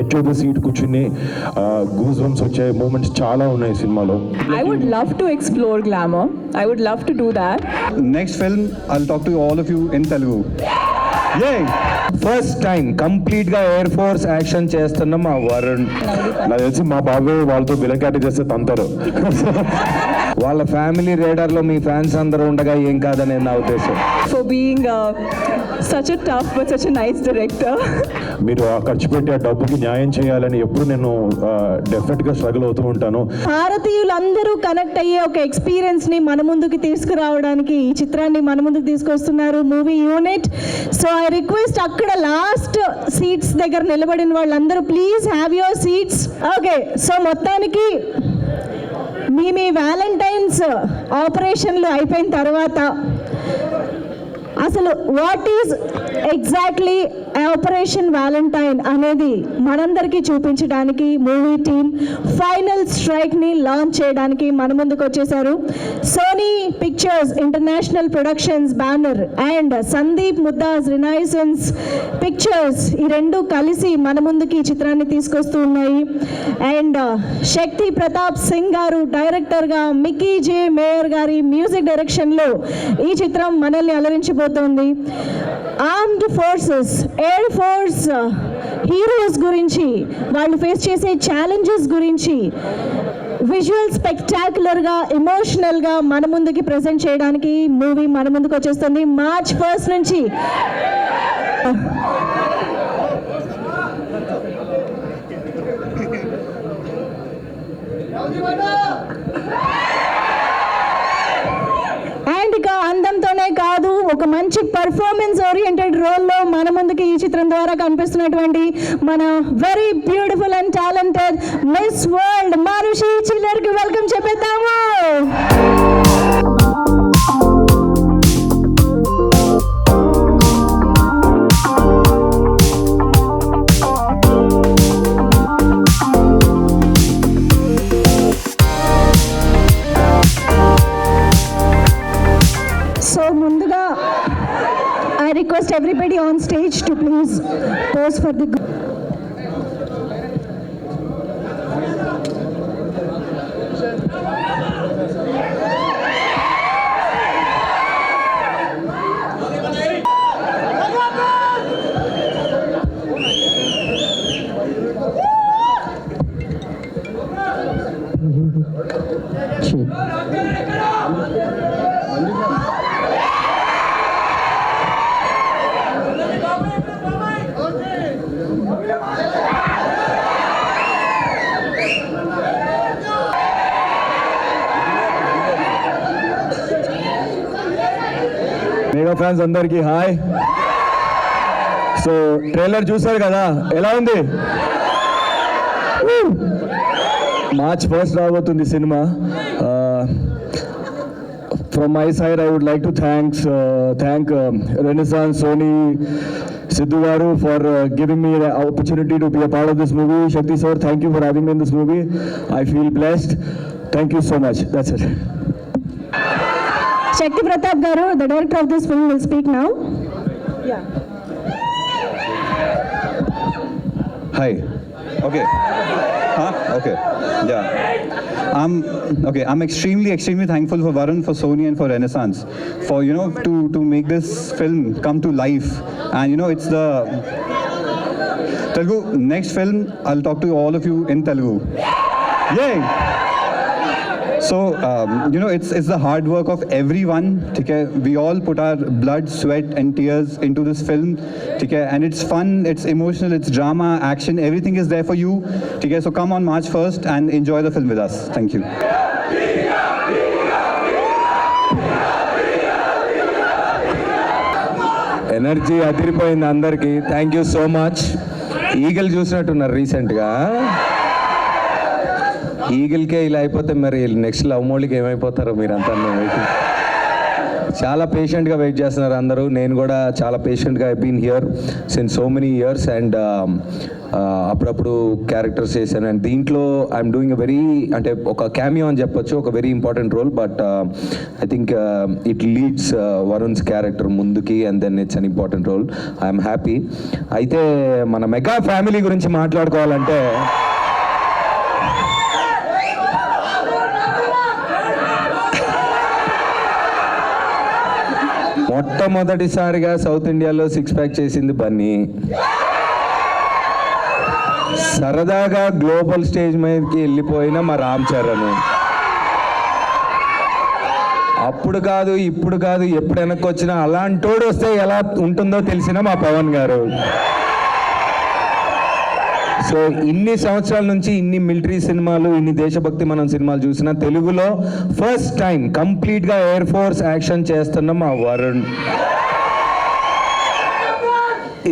Edge of the seat కూర్చుని goose bumps వచ్చే moments చాలా ఉన్నాయి సినిమాలో. I would love to explore glamour. I would love to do that. Next film, I'll talk to all of you in Telugu. Yay! First time complete గా air force action చేస్తున్న మా వరుణ్. నాకు తెలిసి మా బాబాయ్ వాళ్ళతో బిలంకాటి చేస్తే తంతారు. వాళ్ళ ఫ్యామిలీ రేడర్ లో మీ ఫ్యాన్స్ అందరూ ఉండగా ఏం కాదనే నా ఉద్దేశం. For being such a tough but such a nice director. మీరు ఆ ఖర్చు పెట్టి ఆ డబ్బుకి న్యాయం చేయాలని ఎప్పుడు నేను డెఫినెట్గా స్ట్రగుల్ అవుతూ ఉంటాను. భారతీయులందరూ కనెక్ట్ అయ్యే ఒక ఎక్స్పీరియన్స్ ని మన ముందుకు తీసుకురావడానికి ఈ చిత్రాన్ని మన ముందుకు తీసుకొస్తున్నారు movie unit. So I request అక్కడ లాస్ట్ సీట్స్ దగ్గర నిలబడిన వాళ్ళందరూ please have your seats. Okay, so మొత్తానికి మీ వ్యాలంటైన్స్ ఆపరేషన్లు అయిపోయిన తర్వాత అసలు what is exactly operation valentine అనేది మనందరికీ చూపించడానికి మూవీ టీమ్ ఫైనల్ స్ట్రైక్ని లాంచ్ చేయడానికి మన ముందుకు వచ్చేసారు. Sony Pictures International Productions banner and Sandeep Mudda's Renaissance Pictures ఈ రెండు కలిసి మన ముందుకి ఈ చిత్రాన్ని తీసుకొస్తూ ఉన్నాయి. అండ్ శక్తి ప్రతాప్ సింగ్ గారు డైరెక్టర్గా, మిక్కీ జే మేయర్ గారి మ్యూజిక్ డైరెక్షన్లో ఈ చిత్రం మనల్ని అలరించబోతుంది. Armed forces, air force heroes గురించి, వాళ్ళు ఫేస్ చేసే ఛాలెంజెస్ గురించి విజువల్ స్పెక్టాక్యులర్గా, ఎమోషనల్గా మన ముందుకి ప్రజెంట్ చేయడానికి మూవీ మన ముందుకు వచ్చేస్తుంది. మార్చ్ 1 నుంచి అండ్ ఇక అందంతోనే కాదు, ఒక మంచి పర్ఫార్మెన్స్ ఓరియంటెడ్ రోల్లో మన ముందుకి ఈ చిత్రం ద్వారా కనిపిస్తున్నటువంటి మన very beautiful and talented Miss World Manushi చిల్లర్కి వెల్కమ్ చెప్పేద్దాము. సో ముందుగా I request everybody on stage to please pose for the mega fans అందరికీ హాయ్. సో ట్రైలర్ చూసారు కదా, ఎలా ఉంది? మార్చ్ 1 రాబోతుంది సినిమా. From my side I would like to thank Renaissance, Sony, Sidhu garu for giving me the opportunity to be a part of this movie. Shakti sir, thank you for having me in this movie. I feel blessed. Thank you so much. That's it. Shakti Pratap garu, the director of this film, will speak now. Yeah. Hi. Okay. Okay. Yeah. I'm extremely thankful for Varun, for Sony, and for Renaissance, for to make this film come to life. And it's the Telugu next film. I'll talk to all of you in Telugu. Yay! So it's the hard work of everyone. Okay, we all put our blood, sweat, and tears into this film. Okay, and it's fun, it's emotional, it's drama, action. Everything is there for you. Okay, so come on March 1st and enjoy the film with us. Thank you. Energy అదిరిపోయింది అందరికి. Thank you so much. Eagle చూసినట్టున్నారు రీసెంట్గా. ఈగిల్కే ఇలా అయిపోతే మరి next love మోడీకి ఏమైపోతారో మీరంతా. చాలా పేషెంట్గా వెయిట్ చేస్తున్నారు అందరూ. నేను కూడా చాలా పేషెంట్గా I been here since so many years and అప్పుడప్పుడు క్యారెక్టర్స్ చేశాను. అండ్ దీంట్లో ఐఎమ్ డూయింగ్ వెరీ అంటే ఒక క్యామియో అని చెప్పొచ్చు, ఒక very important role. But I think it leads Varun's character ముందుకి and then it's an important role. I'm happy. అయితే మన మెగా ఫ్యామిలీ గురించి మాట్లాడుకోవాలంటే మొట్టమొదటిసారిగా సౌత్ ఇండియాలో 6 ప్యాక్ చేసింది బన్నీ. సరదాగా గ్లోబల్ స్టేజ్ మీదకి వెళ్ళిపోయిన మా రామ్ చరణ్. అప్పుడు కాదు ఇప్పుడు కాదు ఎప్పుడు వెనక్కి వచ్చినా అలాంటోడు వస్తే ఎలా ఉంటుందో తెలిసిన మా పవన్ గారు. సో ఇన్ని సంవత్సరాల నుంచి ఇన్ని మిలిటరీ సినిమాలు, ఇన్ని దేశభక్తి మనం సినిమాలు చూసినా తెలుగులో ఫస్ట్ టైం కంప్లీట్గా ఎయిర్ ఫోర్స్ యాక్షన్ చేస్తున్న మా వరుణ్.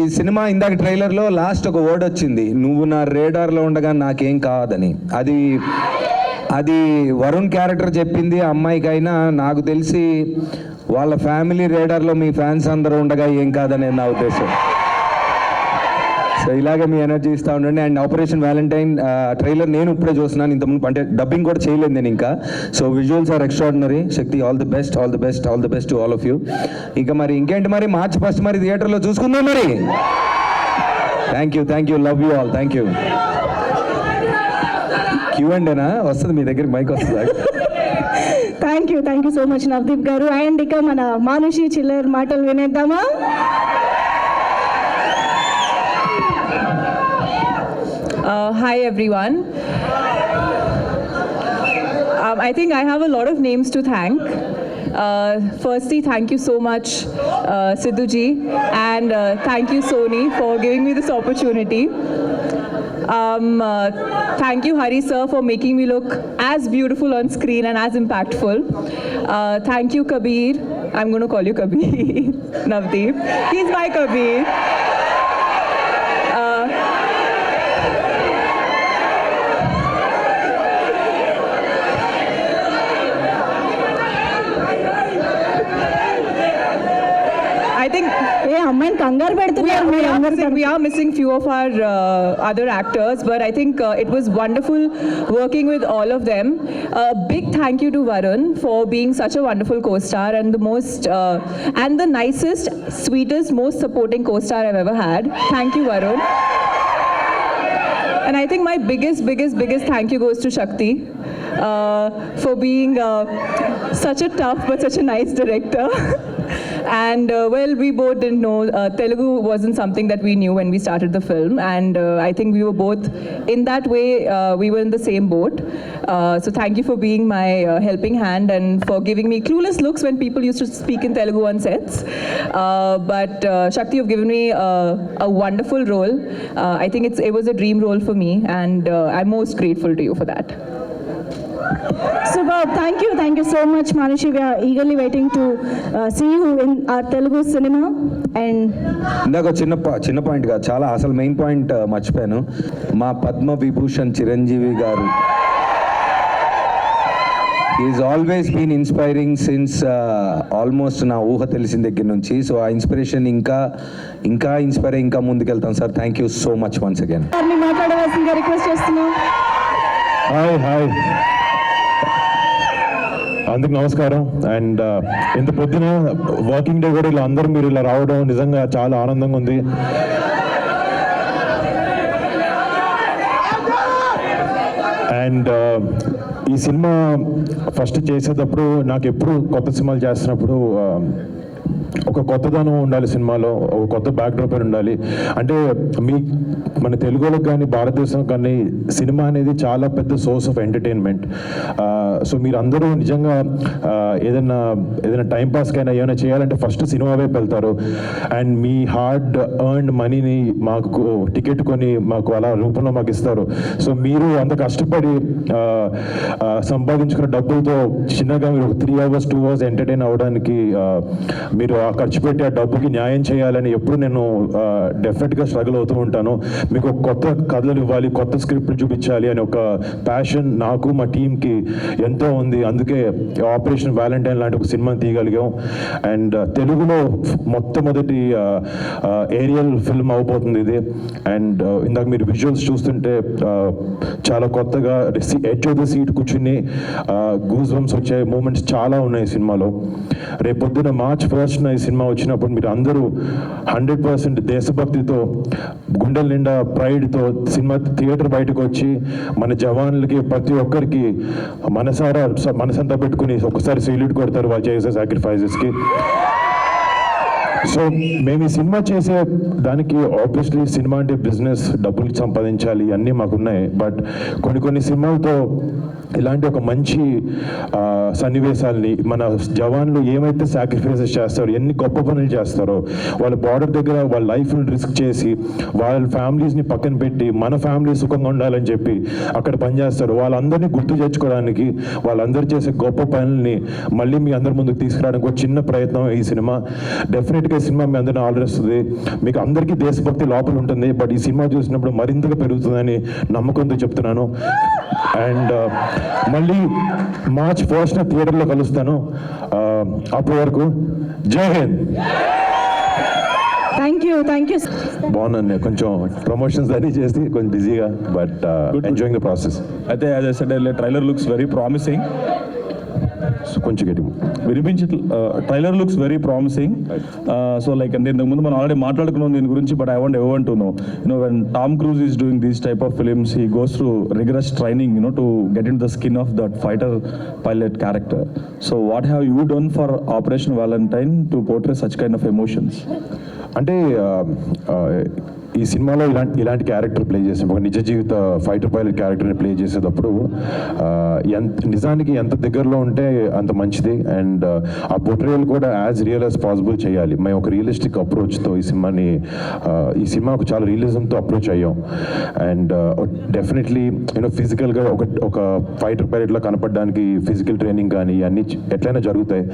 ఈ సినిమా ఇందాక ట్రైలర్లో లాస్ట్ ఒక వర్డ్ వచ్చింది, నువ్వు నా రేడార్లో ఉండగా నాకేం కాదని. అది వరుణ్ క్యారెక్టర్ చెప్పింది. ఆ అమ్మాయికైనా నాకు తెలిసి వాళ్ళ ఫ్యామిలీ రేడార్లో మీ ఫ్యాన్స్ అందరూ ఉండగా ఏం కాదని నా ఉద్దేశం. సో ఇలాగే మీ ఎనర్జీ ఇస్తూ ఉండండి. అండ్ ఆపరేషన్ వ్యాలంటైన్ ట్రైలర్ నేను ఇప్పుడే చూస్తున్నాను, ఇంతకుముందు అంటే డబ్బింగ్ కూడా చేయలేదు నేను ఇంకా. So visuals are extraordinary. Shakti, all the best, all the best, all the best to all of you. ఇంకా మరి ఇంకేంటి మరి March 1 మరి థియేటర్లో చూసుకుందాం మరి. Thank you, love you all, thank you. Q&Aనా వస్తుంది మీ దగ్గరికి, మైక్ వస్తుందా? Thank you so much Navdeep గారు. అండ్ ఇక మన మానుషి చిల్లర్ మాటలు వినేద్దామా? Hi everyone. I think I have a lot of names to thank. Firstly, thank you so much, Sidhu ji, and thank you Sony for giving me this opportunity. Thank you Hari sir for making me look as beautiful on screen and as impactful. Thank you Kabir. I'm going to call you Kabir. Navdeep. He's my Kabir. I think ఏ అమ్మాయిని కంగారు పెడుతున్నారు మీరు అందరూ. we are missing few of our other actors, but I think it was wonderful working with all of them. A big thank you to Varun for being such a wonderful co-star and the most and the nicest, sweetest, most supporting co-star I've ever had. Thank you, Varun. And I think my biggest thank you goes to Shakti for being such a tough but such a nice director. And well, we both didn't know Telugu wasn't something that we knew when we started the film, and I think we were both in that way we were in the same boat. So thank you for being my helping hand and for giving me clueless looks when people used to speak in Telugu on sets. But Shakti, you've given me a wonderful role. I think it was a dream role for me, and I'm most grateful to you for that. Superb. Thank you so much, Manushi. We are eagerly waiting to see you in our Telugu cinema. And ఇందాక చిన్న point కాదు, చాలా అసలు main point మర్చిపోయాను. మా పద్మ విభూషణ్ చిరంజీవి గారు is always been inspiring since almost నా ఊహ తెలిసిన దగ్గర నుంచి. సో ఆ ఇన్స్పిరేషన్ ఇంకా ఇన్స్పైర్ ఇంకా ముందుకెళ్తాం sir. Thank you so much once again. మాట్లాడవలసిందిగా రిక్వెస్ట్ చేస్తున్నాం. హాయ్ అందరికి నమస్కారం. అండ్ ఇంత పొద్దున వర్కింగ్ డే కూడా ఇలా అందరూ మీరు ఇలా రావడం నిజంగా చాలా ఆనందంగా ఉంది. అండ్ ఈ సినిమా ఫస్ట్ చేసేటప్పుడు నాకు ఎప్పుడు కొత్త సినిమాలు చేస్తున్నప్పుడు ఒక కొత్తదనం ఉండాలి సినిమాలో, ఒక కొత్త బ్యాక్డ్రాప్ అని ఉండాలి. అంటే మన తెలుగులకు కానీ భారతదేశం కానీ సినిమా అనేది చాలా పెద్ద సోర్స్ ఆఫ్ ఎంటర్టైన్మెంట్. సో మీరు అందరూ నిజంగా ఏదైనా టైంపాస్కైనా ఏమైనా చేయాలంటే ఫస్ట్ సినిమా వైపు వెళ్తారు. అండ్ మీ హార్డ్ ఎర్న్డ్ మనీని మాకు టికెట్ కొని మాకు అలా రూపంలో మాకు ఇస్తారు. సో మీరు అంత కష్టపడి సంపాదించుకున్న డబ్బులతో చిన్నగా మీరు 3 hours 2 hours ఎంటర్టైన్ అవ్వడానికి మీరు ఆ ఖర్చు పెట్టి ఆ డబ్బుకి న్యాయం చేయాలని ఎప్పుడు నేను డెఫినెట్గా స్ట్రగుల్ అవుతూ ఉంటాను. మీకు ఒక కొత్త కథలు ఇవ్వాలి, కొత్త స్క్రిప్ట్ చూపించాలి అని ఒక ప్యాషన్ నాకు మా టీంకి ఎంతో ఉంది. అందుకే ఆపరేషన్ వ్యాలంటైన్ లాంటి ఒక సినిమాని తీయగలిగాం. అండ్ తెలుగులో మొట్టమొదటి ఏరియల్ ఫిల్మ్ అవబోతుంది ఇది. అండ్ ఇందాక మీరు విజువల్స్ చూస్తుంటే చాలా కొత్తగా ఎడ్జ్ ఆఫ్ ద సీట్ కూర్చుని గూస్ బంప్స్ వచ్చే మూమెంట్స్ చాలా ఉన్నాయి సినిమాలో. రేపొద్దున March 1st ఈ సినిమా వచ్చినప్పుడు మీరు అందరూ 100% దేశభక్తితో, గుండెల నిండా ప్రైడ్తో సినిమా థియేటర్ బయటకు వచ్చి మన జవాన్లకి ప్రతి ఒక్కరికి మనసంతా పెట్టుకుని ఒకసారి సెల్యూట్ కొడతారు వాళ్ళు చేసే సాక్రిఫైజెస్కి. సో మేము ఈ సినిమా చేసే దానికి ఆబ్వియస్లీ సినిమా అంటే బిజినెస్, డబ్బులు సంపాదించాలి అన్నీ మాకున్నాయి. బట్ కొన్ని సినిమాలతో ఇలాంటి ఒక మంచి సన్నివేశాలని మన జవాన్లు ఏమైతే సాక్రిఫైసెస్ చేస్తారో, ఎన్ని గొప్ప పనులు చేస్తారో, వాళ్ళ బార్డర్ దగ్గర వాళ్ళ లైఫ్ని రిస్క్ చేసి వాళ్ళ ఫ్యామిలీస్ని పక్కన పెట్టి మన ఫ్యామిలీ సుఖంగా ఉండాలని చెప్పి అక్కడ పనిచేస్తారు. వాళ్ళందరినీ గుర్తు తెచ్చుకోవడానికి, వాళ్ళందరూ చేసే గొప్ప పనుల్ని మళ్ళీ మీ అందరి ముందుకు తీసుకురావడానికి ఒక చిన్న ప్రయత్నం ఈ సినిమా. డెఫినెట్గా ఈ సినిమా మీ అందరిని ఆదరిస్తుంది. మీకు అందరికీ దేశభక్తి లోపల ఉంటుంది, బట్ ఈ సినిమా చూసినప్పుడు మరింతగా పెరుగుతుందని నమ్మకంతో చెప్తున్నాను. అండ్ మళ్ళీ March 1st థియేటర్లో కలుస్తాను. అప్పటి వరకు జై హింద్. Thank you. బాగున్నాను, కొంచెం ప్రమోషన్స్ అన్నీ చేసి కొంచెం బిజీగా, బట్ ఎంజాయింగ్ ద ప్రాసెస్. అయితే as I said trailer looks very promising. కొంచెం గట్టి వినిపించి trailer looks very promising. So like అంటే ఇంతకుముందు మనం ఆల్రెడీ మాట్లాడుకున్నాం దీని గురించి, but I want ever to know when Tom cruise is doing these type of films, he goes through rigorous training to get in the skin of that fighter pilot character. So what have you done for operation Valentine to portray such kind of emotions? అంటే ఈ సినిమాలో ఇలాంటి character play చేసాం, ఒక నిజ జీవిత fighter pilot క్యారెక్టర్ని play చేసేటప్పుడు నిజానికి ఎంత దగ్గరలో ఉంటే అంత మంచిది. అండ్ ఆ పోర్ట్రేయల్ కూడా యాజ్ రియల్ యాజ్ పాసిబుల్ చేయాలి. మేము ఒక రియలిస్టిక్ అప్రోచ్తో ఈ సినిమాకు చాలా రియలిజంతో అప్రోచ్ అయ్యాం. అండ్ డెఫినెట్లీ ఫిజికల్గా ఒక ఫైటర్ పైలట్లో కనపడడానికి ఫిజికల్ ట్రైనింగ్ కానీ అన్నీ ఎట్లయినా జరుగుతాయి.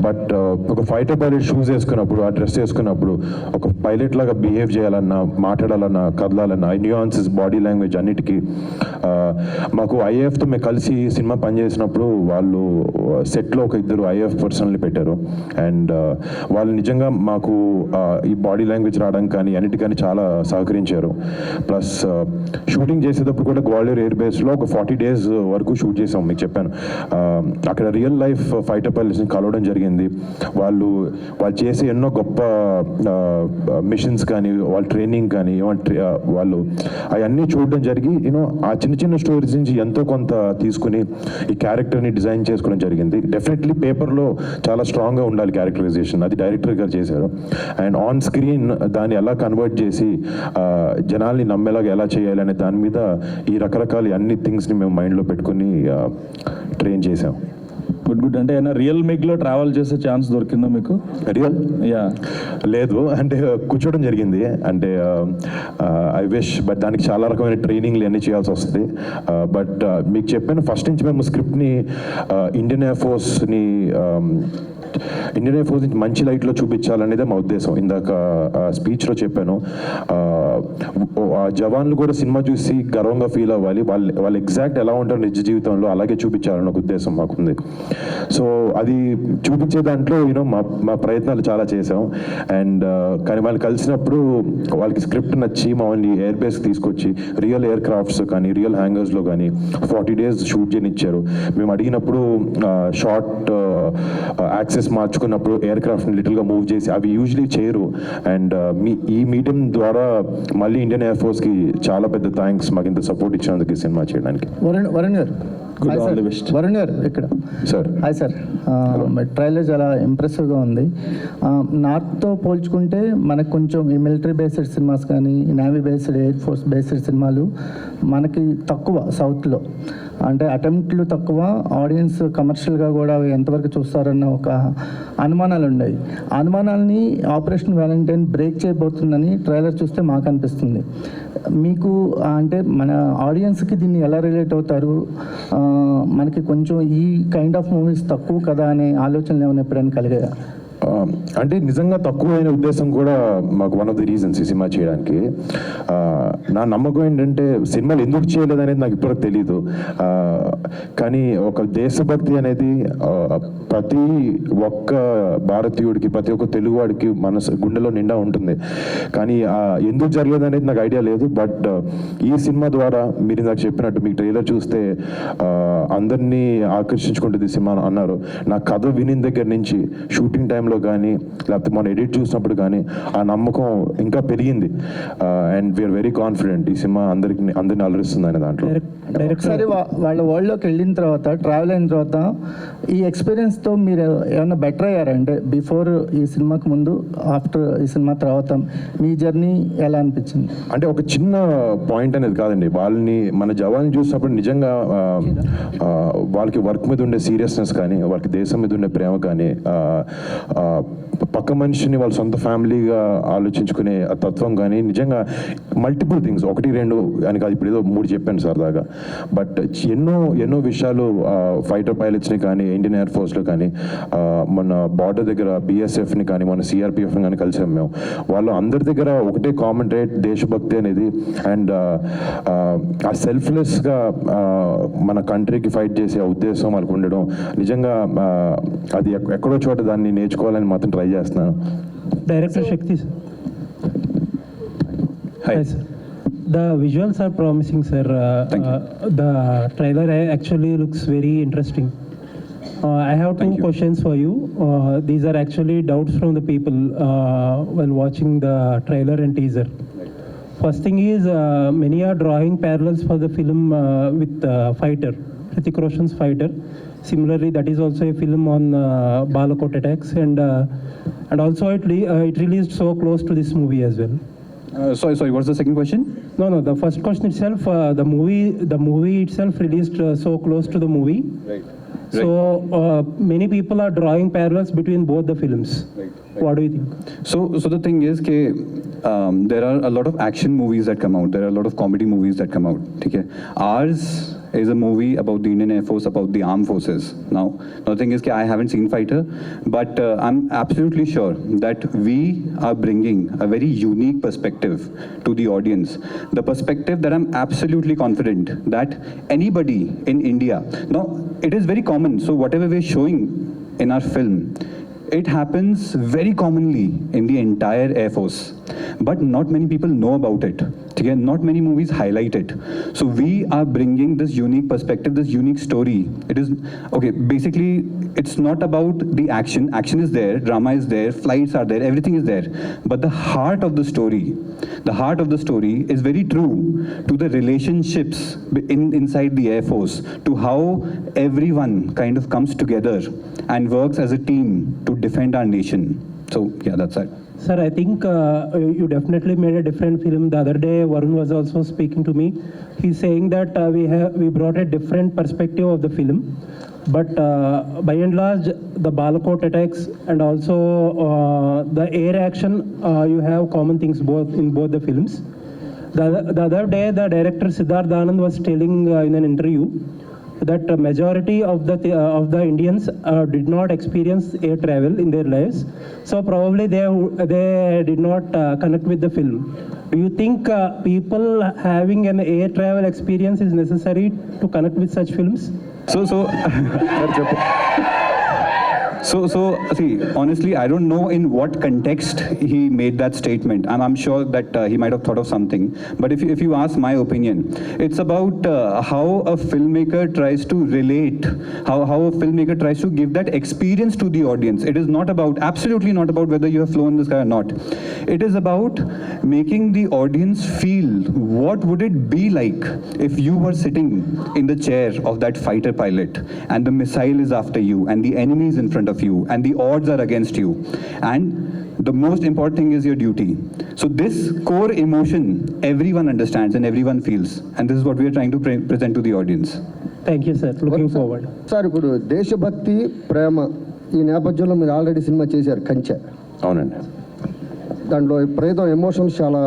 బట్ ఒక ఫైటర్ పైలట్ షూస్ వేసుకున్నప్పుడు, ఆ డ్రెస్ వేసుకున్నప్పుడు ఒక పైలట్ లాగా బిహేవ్ చేయాలన్నా, మాట్లాడాలన్నా, కదలాలన్నా, న్యూయాన్సెస్, బాడీ లాంగ్వేజ్ అన్నిటికీ మాకు ఐఏఎఫ్తో మేము కలిసి సినిమా పనిచేసినప్పుడు వాళ్ళు సెట్లో ఒక ఇద్దరు ఐఏఎఫ్ పర్సనల్ని పెట్టారు. అండ్ వాళ్ళు నిజంగా మాకు ఈ బాడీ లాంగ్వేజ్ రావడానికి కానీ అన్నిటికీ చాలా సహకరించారు. ప్లస్ షూటింగ్ చేసేటప్పుడు కూడా గ్వాలియర్ ఎయిర్ బేస్లో ఒక 40 days వరకు షూట్ చేసాం. మీకు చెప్పాను, అక్కడ రియల్ లైఫ్ ఫైటర్ పైలట్స్ని కలవడం జరిగింది. వాళ్ళు చేసే ఎన్నో గొప్ప మిషన్స్ కానీ, వాళ్ళ ట్రైనింగ్ కానీ, వాళ్ళు అవన్నీ చూడడం జరిగి ఆ చిన్న స్టోరీస్ నుంచి ఎంతో కొంత తీసుకుని ఈ క్యారెక్టర్ని డిజైన్ చేసుకోవడం జరిగింది. డెఫినెట్లీ పేపర్లో చాలా స్ట్రాంగ్గా ఉండాలి క్యారెక్టరైజేషన్, అది డైరెక్టర్ గారు చేశారు. అండ్ ఆన్ స్క్రీన్ దాన్ని ఎలా కన్వర్ట్ చేసి జనాల్ని నమ్మేలాగా ఎలా చేయాలి అనే దాని మీద ఈ రకరకాల అన్ని థింగ్స్ని మేము మైండ్లో పెట్టుకుని ట్రైన్ చేసాం. గుడ్. అంటే ఏమైనా రియల్ మేక్లో ట్రావెల్ చేసే ఛాన్స్ దొరికిందా మీకు? రియల్ యా లేదు, అంటే కూర్చోవడం జరిగింది. అంటే ఐ విష్, బట్ దానికి చాలా రకమైన ట్రైనింగ్లు అన్నీ చేయాల్సి వస్తుంది. బట్ మీకు చెప్పాను ఫస్ట్ నుంచి మేము స్క్రిప్ట్ని ఇండియన్ ఎయిర్ ఫోర్స్ నుంచి మంచి లైట్లో చూపించాలనేదే మా ఉద్దేశం. ఇందాక స్పీచ్లో చెప్పాను, ఆ జవాన్లు కూడా సినిమా చూసి గర్వంగా ఫీల్ అవ్వాలి, వాళ్ళు ఎగ్జాక్ట్ ఎలా ఉంటారు నిజ జీవితంలో అలాగే చూపించాలన్న ఒక ఉద్దేశం మాకుంది. సో అది చూపించే దాంట్లో మా ప్రయత్నాలు చాలా చేసాం. అండ్ కానీ వాళ్ళు కలిసినప్పుడు వాళ్ళకి స్క్రిప్ట్ నచ్చి మమ్మల్ని ఎయిర్ బేస్కి తీసుకొచ్చి రియల్ ఎయిర్ క్రాఫ్ట్స్ కానీ, రియల్ హ్యాంగర్స్లో కానీ 40 days షూట్ చేయనిచ్చారు. మేము అడిగినప్పుడు షార్ట్ యాక్సెస్ మార్చుకున్నప్పుడు ఎయిర్ క్రాఫ్ట్ని లిటిల్గా మూవ్ చేసి, అవి యూజువలీ చేయరు. అండ్ ఈ మీడియం ద్వారా మళ్ళీ ఇండియన్ ఎయిర్ ఫోర్స్కి చాలా పెద్ద థ్యాంక్స్, మాకు ఇంత సపోర్ట్ ఇచ్చినందుకు ఈ సినిమా చేయడానికి. వరుణ్ గారు, ఆల్ ది బెస్ట్. వరుణ్ గారు ఇక్కడ సార్. Hi sir. ట్రైలర్ చాలా ఇంప్రెసివ్గా ఉంది. నార్త్తో పోల్చుకుంటే మనకు కొంచెం ఈ మిలిటరీ బేస్డ్ సినిమాస్ కానీ, navy based, air force based సినిమాలు మనకి తక్కువ సౌత్లో. అంటే అటెంప్ట్లు తక్కువ, ఆడియన్స్ కమర్షియల్గా కూడా అవి ఎంతవరకు చూస్తారన్న ఒక అనుమానాలు ఉన్నాయి. అనుమానాలని ఆపరేషన్ వ్యాలంటైన్ బ్రేక్ చేయబోతుందని ట్రైలర్ చూస్తే మాకు అనిపిస్తుంది. మీకు అంటే మన ఆడియన్స్కి దీన్ని ఎలా రిలేట్ అవుతారు? మనకి కొంచెం ఈ కైండ్ ఆఫ్ మూవీస్ తక్కువ కదా అనే ఆలోచనలు ఏమైనా ఎప్పుడైనా కలిగాయా? అంటే నిజంగా తక్కువైన ఉద్దేశం కూడా మాకు వన్ ఆఫ్ ది రీజన్స్ ఈ సినిమా చేయడానికి. నా నమ్మకం ఏంటంటే సినిమాలు ఎందుకు చేయలేదు అనేది నాకు ఇప్పటికి తెలీదు. కానీ ఒక దేశభక్తి అనేది ప్రతి ఒక్క భారతీయుడికి, ప్రతి ఒక్క తెలుగువాడికి మనసు గుండెలో నిండా ఉంటుంది. కానీ ఎందుకు జరగలేదు అనేది నాకు ఐడియా లేదు. బట్ ఈ సినిమా ద్వారా మీరు నాకు చెప్పినట్టు మీకు ట్రైలర్ చూస్తే అందరినీ ఆకర్షించుకుంటుంది సినిమా అన్నారు. నా కథ వినిన దగ్గర నుంచి షూటింగ్ టైంలో కానీ లేకపోతే మన ఎడిట్ చూసినప్పుడు కానీ ఆ నమ్మకం ఇంకా పెరిగింది. అండ్ వీఆర్ వెరీ కాన్ఫిడెంట్ ఈ సినిమా అందరిని అలరిస్తుంది అనే దాంట్లో. ఒకసారి వాళ్ళ వరల్డ్లోకి వెళ్ళిన తర్వాత, ట్రావెల్ అయిన తర్వాత ఈ ఎక్స్పీరియన్స్తో మీరు ఏమైనా బెటర్ అయ్యారంటే బిఫోర్ ఈ సినిమాకి ముందు, ఆఫ్టర్ ఈ సినిమా తర్వాత మీ జర్నీ ఎలా అనిపించింది? అంటే ఒక చిన్న పాయింట్ అనేది కాదండి, వాళ్ళని మన జవాన్ని చూసినప్పుడు నిజంగా వాళ్ళకి వర్క్ మీద ఉండే సీరియస్నెస్ కానీ, వాళ్ళకి దేశం మీద ఉండే ప్రేమ కానీ, పక్క మనిషిని వాళ్ళ సొంత ఫ్యామిలీగా ఆలోచించుకునే తత్వం కానీ, నిజంగా మల్టిపుల్ థింగ్స్, 1, 2 అని కాదు, ఇప్పుడు ఏదో 3 చెప్పాను సరదాగా. బట్ ఎన్నో విషయాలు ఫైటర్ పైలట్స్ని కానీ, ఇండియన్ ఎయిర్ ఫోర్స్లో కానీ, మన బార్డర్ దగ్గర BSFని కానీ, మన CRPFని కానీ కలిసాం మేము. వాళ్ళు అందరి దగ్గర ఒకటే కామన్ రేట్ దేశభక్తి అనేది. అండ్ ఆ సెల్ఫ్లెస్గా మన కంట్రీకి ఫైట్ చేసే ఉద్దేశం వాళ్ళకు ఉండడం నిజంగా అది ఎక్కడో చోట దాన్ని నేర్చుకోవాలని మాత్రం ట్రై చేస్తున్నాను. Director Shakti sir. Hi sir. The visuals are promising sir. The trailer actually looks very interesting. I have two questions for you. These are actually doubts from the people while watching the trailer and teaser. First thing is many are drawing parallels for the film with Fighter, Hrithik Roshan's Fighter. Similarly, that is also a film on Balakot attacks, and also it released so close to this movie as well. Sorry, what's the second question? No, the first question itself, the movie itself released so close to the movie. Right. So many people are drawing parallels between both the films. What do you think? So the thing is that there are a lot of action movies that come out. There are a lot of comedy movies that come out. Okay? Ours is a movie about the Indian Air Force, about the armed forces. Now, the thing is that I haven't seen Fighter, but I'm absolutely sure that we are bringing a very unique perspective to the audience. The perspective that I'm absolutely confident that anybody in India, now it is very common. So whatever we're showing in our film, it happens very commonly in the entire Air Force, but not many people know about it. Again, not many movies highlight it. So we are bringing this unique perspective, this unique story. It is, okay, basically it's not about the action. Action is there, drama is there, flights are there, everything is there. But the heart of the story is very true to the relationships inside the Air Force, to how everyone kind of comes together and works as a team to defend our nation. So yeah, that's it. Sir, I think you definitely made a different film. The other day, Varun was also speaking to me. He's saying that we brought a different perspective of the film. But by and large, the Balakot attacks and also the air action, you have common things in both the films. The other day, the director Siddharth Anand was telling in an interview that majority of the Indians did not experience air travel in their lives, so probably they did not connect with the film. Do you think people having an air travel experience is necessary to connect with such films? So see, honestly, I don't know in what context he made that statement. I'm sure that he might have thought of something. But if you ask my opinion, it's about how a filmmaker tries to relate, how a filmmaker tries to give that experience to the audience. It is not about, absolutely not about whether you have flown the sky or not. It is about making the audience feel what would it be like if you were sitting in the chair of that fighter pilot and the missile is after you and the enemy is in front of you and the odds are against you, and the most important thing is your duty. So this core emotion everyone understands and everyone feels, and this is what we are trying to present to the audience. Thank you, sir. Looking forward. Sir, ఇప్పుడు దేశభక్తి ప్రేమ ఈ నేపథ్యంలో మీరు already cinema చేశారు కంచె. అవునండి. దాంట్లో ప్రేతం emotions చాలా